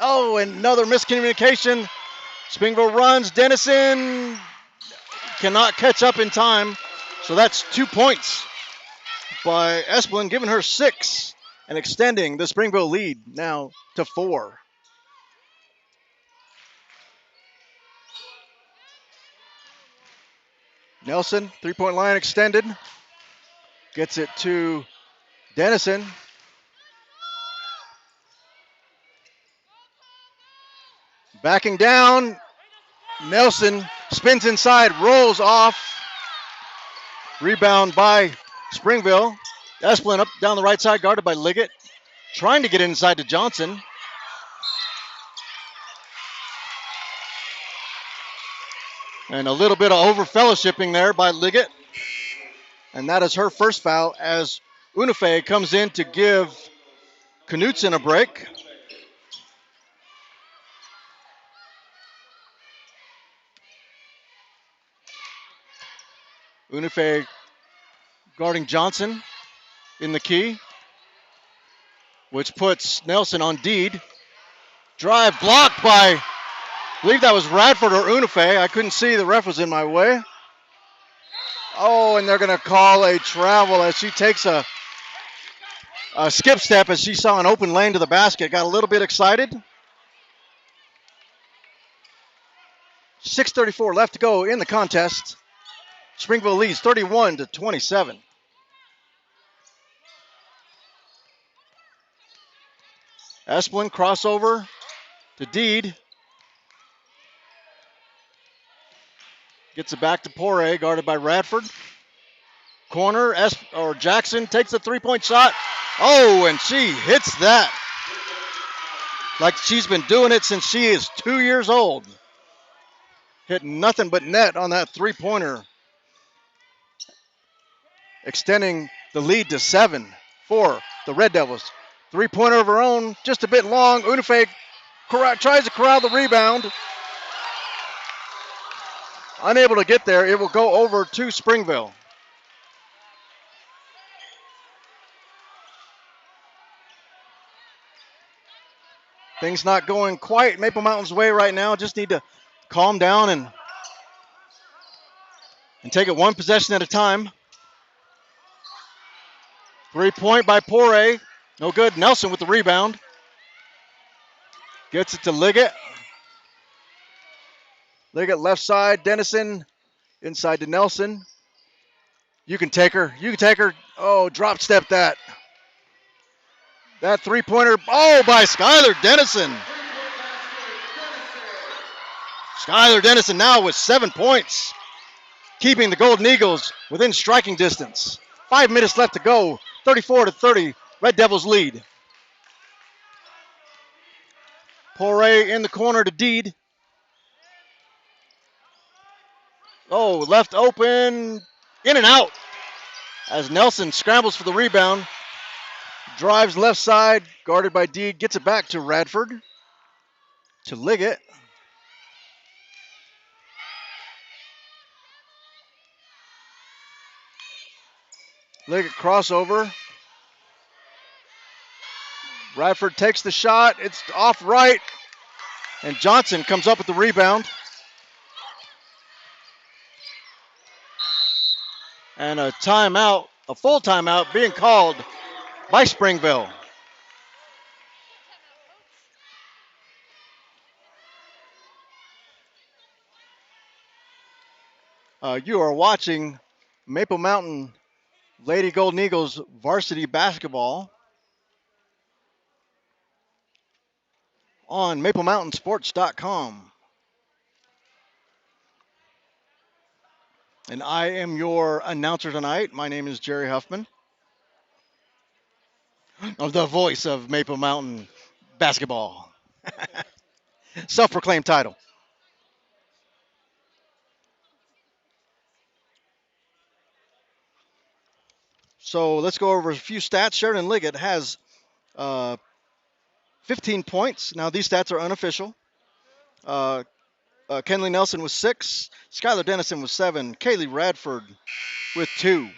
Oh, another miscommunication. Springville runs. Dennison cannot catch up in time. So that's 2 points by Esplin, giving her 6 and extending the Springville lead now to 4. Nelson, three-point line extended. Gets it to Dennison. Backing down. Nelson spins inside, rolls off. Rebound by Springville. Esplin up down the right side, guarded by Liggett. Trying to get inside to Johnson. And a little bit of over-fellowshipping there by Liggett. And that is her first foul as Unife comes in to give Knutson a break. Unife guarding Johnson in the key, which puts Nelson on deed. Drive blocked by, I believe that was Radford or Unife. I couldn't see, the ref was in my way. Oh, and they're going to call a travel as she takes a skip step as she saw an open lane to the basket. Got a little bit excited. 6:34 left to go in the contest. Springville leads 31-27. Esplin crossover to Deed. Gets it back to Poirier, guarded by Radford. Corner, Jackson takes the three-point shot. Oh, and she hits that like she's been doing it since she is 2 years old. Hit nothing but net on that three-pointer. Extending the lead to 7 for the Red Devils. Three-pointer of her own, just a bit long. Unife tries to corral the rebound. Unable to get there. It will go over to Springville. Things not going quite Maple Mountain's way right now. Just need to calm down and take it one possession at a time. 3-point by Poirier. No good. Nelson with the rebound. Gets it to Liggett. Liggett left side. Dennison inside to Nelson. You can take her. You can take her. Oh, drop step that. That three-pointer. Oh, by Skylar Dennison. Skylar Dennison now with 7 points. Keeping the Golden Eagles within striking distance. 5 minutes left to go. 34-30. Red Devils lead. Poirier in the corner to Deed. Oh, left open, in and out as Nelson scrambles for the rebound. Drives left side, guarded by Deed, gets it back to Radford, to Liggett. Liggett crossover. Radford takes the shot, it's off right, and Johnson comes up with the rebound. And a timeout, a full timeout being called by Springville. You are watching Maple Mountain Lady Golden Eagles varsity basketball on MapleMountainSports.com. And I am your announcer tonight. My name is Jerry Huffman, of the voice of Maple Mountain basketball. Self-proclaimed title. So let's go over a few stats. Sheridan Liggett has 15 points. Now these stats are unofficial. Kenley Nelson with 6. Skylar Dennison with 7. Kaylee Radford with 2.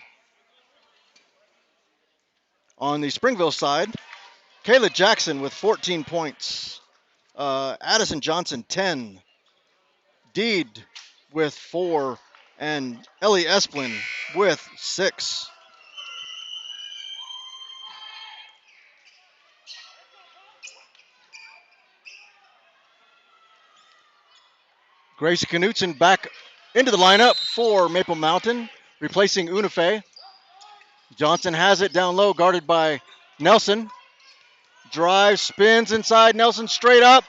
On the Springville side, Kayla Jackson with 14 points. Addison Johnson, 10. Deed with 4. And Ellie Esplin with 6. Gracie Knutson back into the lineup for Maple Mountain, replacing Unife. Johnson has it down low, guarded by Nelson. Drive, spins inside, Nelson straight up.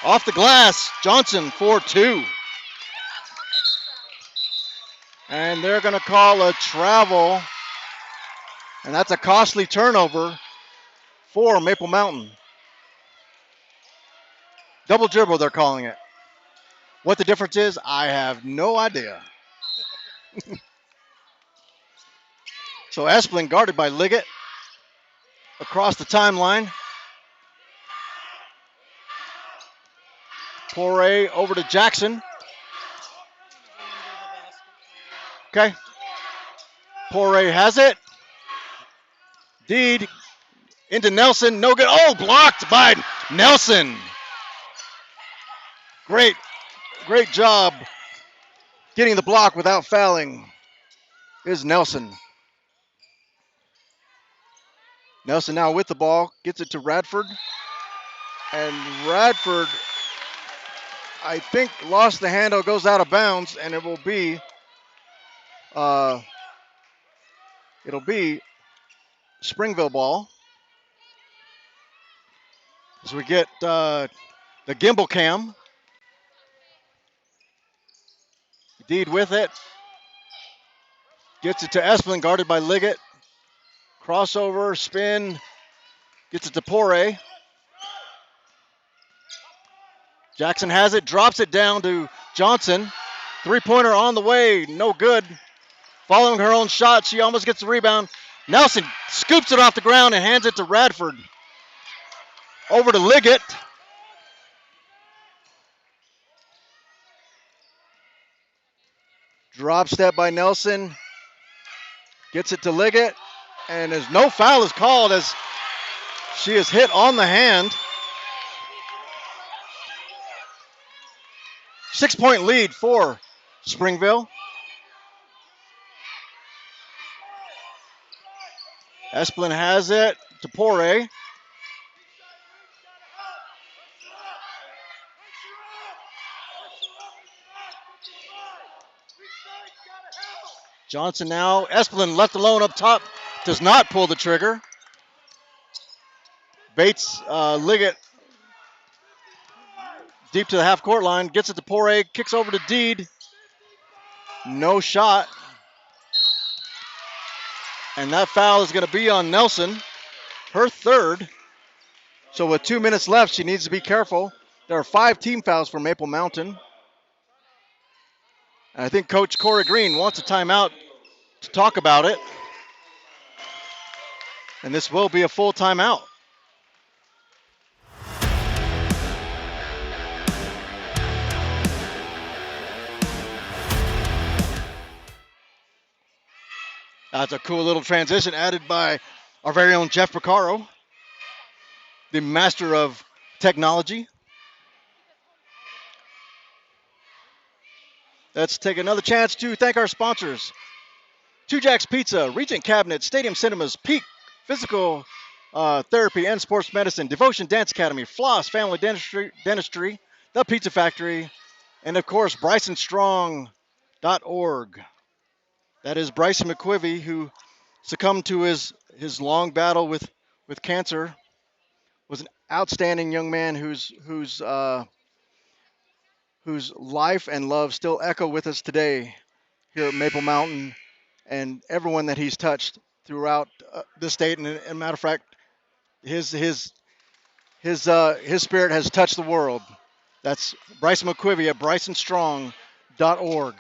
Off the glass, Johnson for 2. And they're going to call a travel. And that's a costly turnover for Maple Mountain. Double dribble, they're calling it. What the difference is, I have no idea. So Esplin guarded by Liggett across the timeline. Poirier over to Jackson. Okay. Poirier has it. Deed into Nelson. No good. Oh, blocked by Nelson. Great job getting the block without fouling is Nelson. Nelson now with the ball, gets it to Radford. And Radford, I think, lost the handle, goes out of bounds, and it'll be Springville ball. As we get the gimbal cam. Deed with it. Gets it to Esplin, guarded by Liggett. Crossover, spin. Gets it to Poirier. Jackson has it, drops it down to Johnson. Three-pointer on the way, no good. Following her own shot, she almost gets the rebound. Nelson scoops it off the ground and hands it to Radford. Over to Liggett. Drop step by Nelson. Gets it to Liggett. And as no foul is called as she is hit on the hand. 6-point lead for Springville. Esplin has it to Poirier. Johnson now. Esplin left alone up top. Does not pull the trigger. Bates, Liggett, deep to the half-court line. Gets it to Poirier. Kicks over to Deed. No shot. And that foul is going to be on Nelson. Her third. So with 2 minutes left, she needs to be careful. There are 5 team fouls for Maple Mountain. And I think Coach Corey Green wants a timeout to talk about it. And this will be a full timeout. That's a cool little transition added by our very own Jeff Picaro, the master of technology. Let's take another chance to thank our sponsors. Two Jacks Pizza, Regent Cabinet, Stadium Cinemas, Peak Physical Therapy and Sports Medicine, Devotion Dance Academy, Floss Family Dentistry, The Pizza Factory, and of course, BrysonStrong.org. That is Bryson McQuivy, who succumbed to his long battle with cancer. Was an outstanding young man whose life and love still echo with us today here at Maple Mountain, and everyone that he's touched throughout the state. And a matter of fact, his spirit has touched the world. That's Bryson McQuivy at BrysonStrong.org.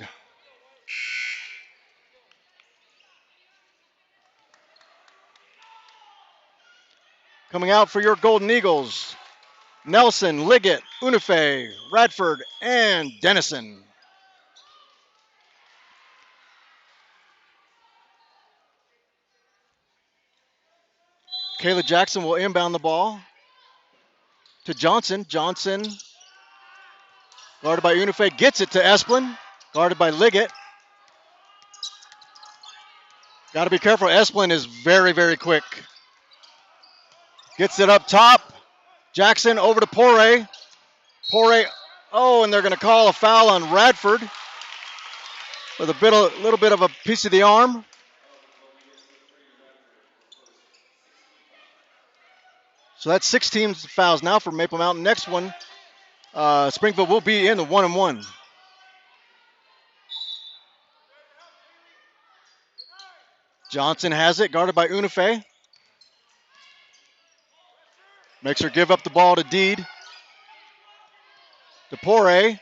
Coming out for your Golden Eagles, Nelson, Liggett, Unife, Radford, and Dennison. Kayla Jackson will inbound the ball to Johnson. Johnson, guarded by Unife, gets it to Esplin, guarded by Liggett. Got to be careful. Esplin is very, very quick. Gets it up top. Jackson over to Poirier. Poirier, and they're going to call a foul on Radford with a little bit of a piece of the arm. So that's 6 teams fouls now for Maple Mountain. Next one, Springville will be in the 1-1. Johnson has it, guarded by Unife. Makes her give up the ball to Deed. To Poirier,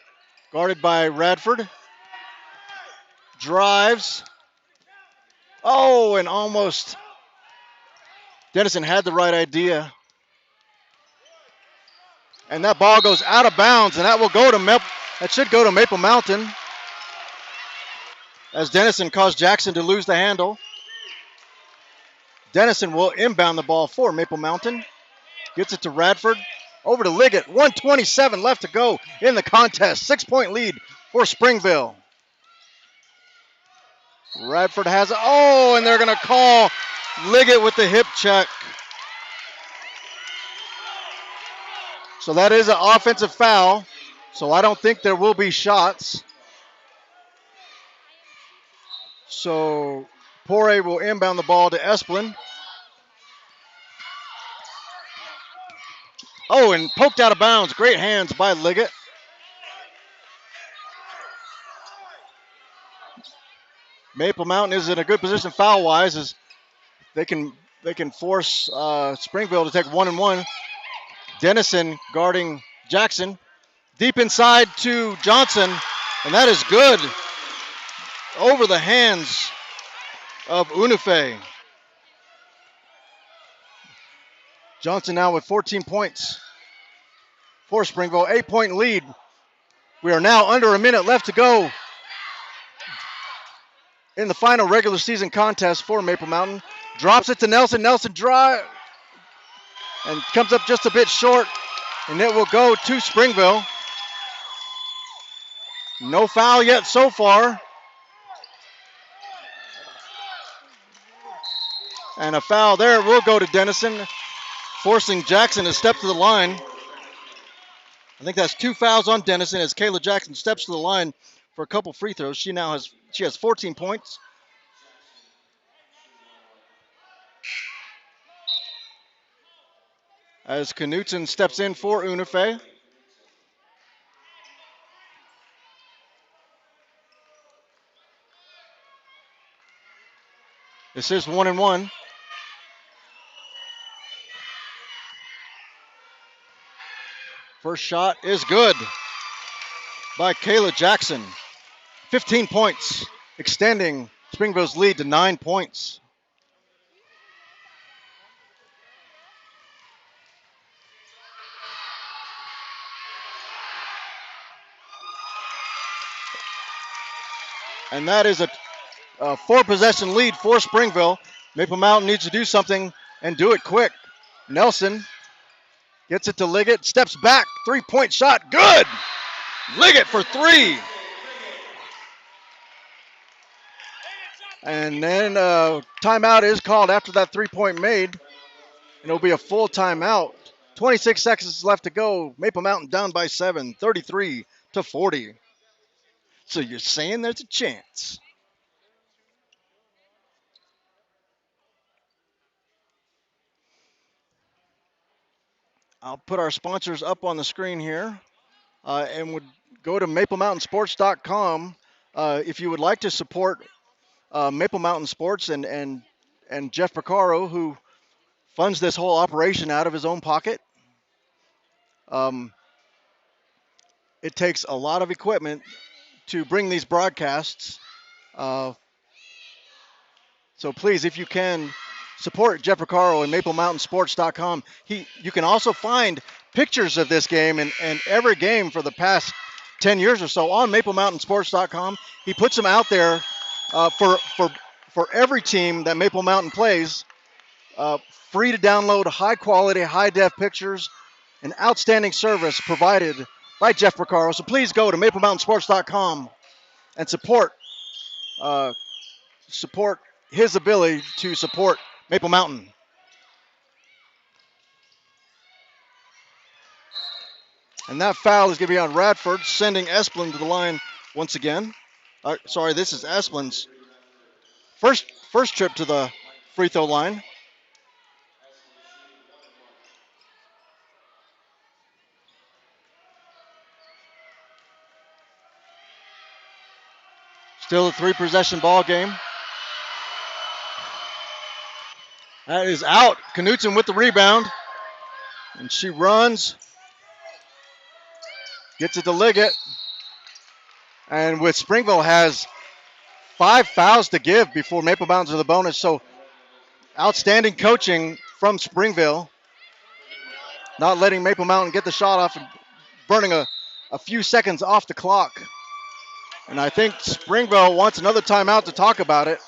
guarded by Radford. Drives. And almost. Dennison had the right idea. And that ball goes out of bounds, and that should go to Maple Mountain, as Dennison caused Jackson to lose the handle. Dennison will inbound the ball for Maple Mountain. Gets it to Radford. Over to Liggett. 1:27 left to go in the contest. 6-point lead for Springville. Radford has it. And they're going to call Liggett with the hip check. So that is an offensive foul. So I don't think there will be shots. So Poirier will inbound the ball to Esplin. And poked out of bounds. Great hands by Liggett. Maple Mountain is in a good position foul-wise, as they can force Springville to take 1-1. Dennison guarding Jackson. Deep inside to Johnson, and that is good. Over the hands of Unife. Johnson now with 14 points for Springville. 8-point lead. We are now under a minute left to go in the final regular season contest for Maple Mountain. Drops it to Nelson. Nelson drive and comes up just a bit short, and it will go to Springville. No foul yet so far. And a foul there will go to Dennison, forcing Jackson to step to the line. I think that's 2 fouls on Dennison as Kayla Jackson steps to the line for a couple free throws. She has 14 points. As Knutson steps in for Unife. This is 1-1. First shot is good by Kayla Jackson. 15 points, extending Springville's lead to 9 points. And that is a 4-possession lead for Springville. Maple Mountain needs to do something and do it quick. Nelson gets it to Liggett, steps back, 3-point shot, good! Liggett for 3. And then timeout is called after that 3-point made. And it'll be a full timeout. 26 seconds left to go. Maple Mountain down by 7, 33-40. So you're saying there's a chance. I'll put our sponsors up on the screen here, and would go to MapleMountainSports.com if you would like to support Maple Mountain Sports and Jeff Picaro, who funds this whole operation out of his own pocket. It takes a lot of equipment to bring these broadcasts. So please, if you can, support Jeff Picaro and MapleMountainSports.com. You can also find pictures of this game and every game for the past 10 years or so on MapleMountainSports.com. He puts them out there for every team that Maple Mountain plays. Free to download, high quality, high def pictures, and outstanding service provided by Jeff Picaro. So please go to MapleMountainSports.com and support his ability to support Maple Mountain. And that foul is going to be on Radford, sending Esplin to the line once again. This is Esplin's first trip to the free throw line. Still a 3-possession ball game. That is out. Knutson with the rebound. And she runs. Gets it to Liggett. And with Springville has 5 fouls to give before Maple Mountain's in the bonus. So outstanding coaching from Springville. Not letting Maple Mountain get the shot off and burning a few seconds off the clock. And I think Springville wants another timeout to talk about it.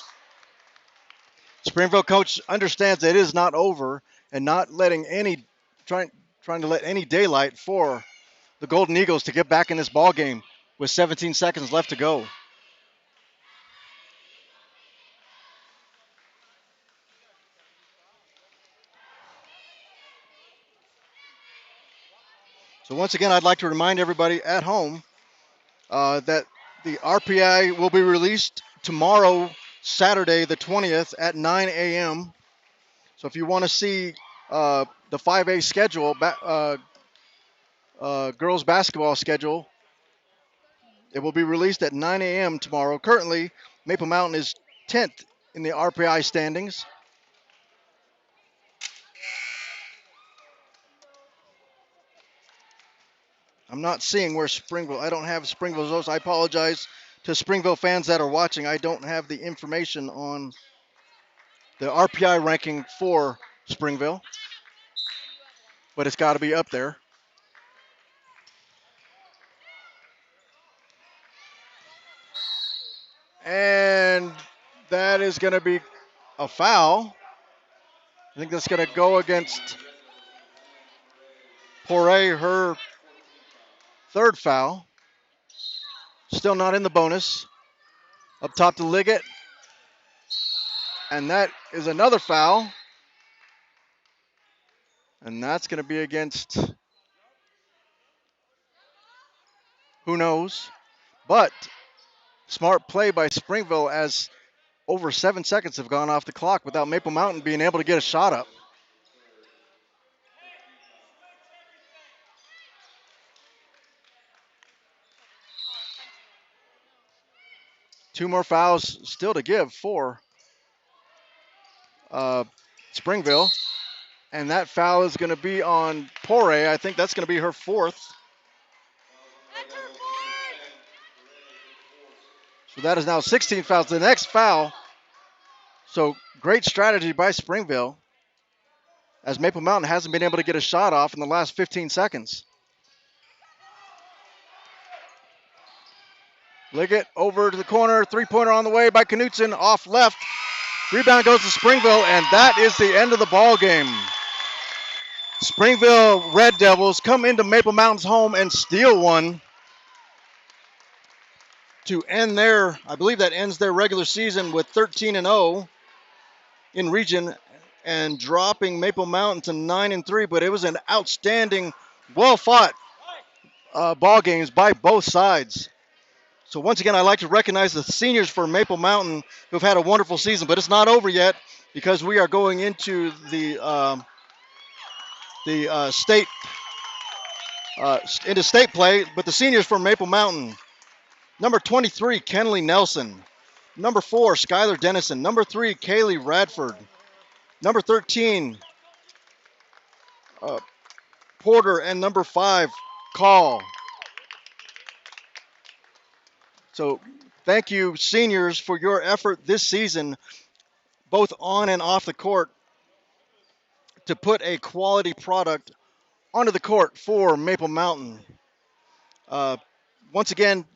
Springville coach understands that it is not over and not letting trying to let any daylight for the Golden Eagles to get back in this ball game with 17 seconds left to go. So once again, I'd like to remind everybody at home that the RPI will be released tomorrow, Saturday the 20th at 9 a.m. So if you want to see the 5A schedule, girls basketball schedule, it will be released at 9 a.m. tomorrow. Currently, Maple Mountain is 10th in the RPI standings. I'm not seeing where Springville, I don't have Springville's notes. I apologize to Springville fans that are watching. I don't have the information on the RPI ranking for Springville, but it's got to be up there. And that is going to be a foul. I think that's going to go against Poirier, her 3rd foul. Still not in the bonus. Up top to Liggett. And that is another foul. And that's going to be against who knows. But smart play by Springville as over 7 seconds have gone off the clock without Maple Mountain being able to get a shot up. Two more fouls still to give for Springville. And that foul is going to be on Pore. I think that's going to be her fourth. So that is now 16 fouls. The next foul. So great strategy by Springville, as Maple Mountain hasn't been able to get a shot off in the last 15 seconds. Liggett over to the corner. Three-pointer on the way by Knutson. Off left. Rebound goes to Springville, and that is the end of the ball game. Springville Red Devils come into Maple Mountain's home and steal one to end their, I believe that ends their regular season with 13-0 in region and dropping Maple Mountain to 9-3. But it was an outstanding, well-fought ball games by both sides. So once again, I'd like to recognize the seniors for Maple Mountain who've had a wonderful season, but it's not over yet because we are going into the state into state play. But the seniors for Maple Mountain: number 23, Kenley Nelson; number 4, Skylar Dennison; number 3, Kaylee Radford; number 13, Porter; and number 5, Call. So thank you, seniors, for your effort this season, both on and off the court, to put a quality product onto the court for Maple Mountain. Once again,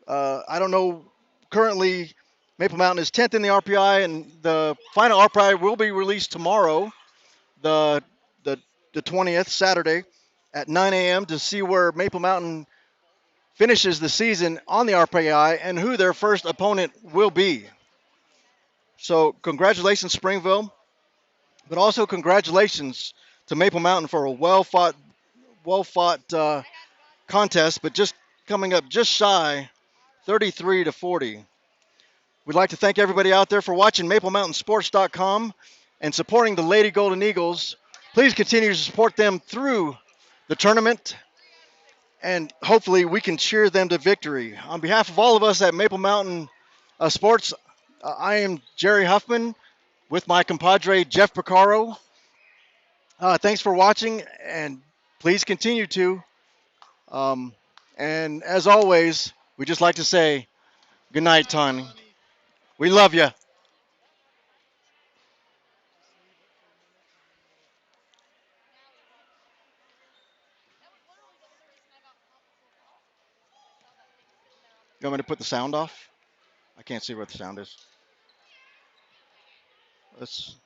I don't know, currently Maple Mountain is 10th in the RPI, and the final RPI will be released tomorrow, the 20th, Saturday, at 9 a.m. to see where Maple Mountain finishes the season on the RPI and who their first opponent will be. So congratulations, Springville, but also congratulations to Maple Mountain for a well-fought contest, but just coming up just shy, 33-40. We'd like to thank everybody out there for watching MapleMountainSports.com and supporting the Lady Golden Eagles. Please continue to support them through the tournament, and hopefully we can cheer them to victory. On behalf of all of us at Maple Mountain Sports, I am Jerry Huffman with my compadre Jeff Picaro. Thanks for watching, and please continue to. And as always, we just like to say good night, Tony. We love you. You want me to put the sound off? I can't see where the sound is. Let's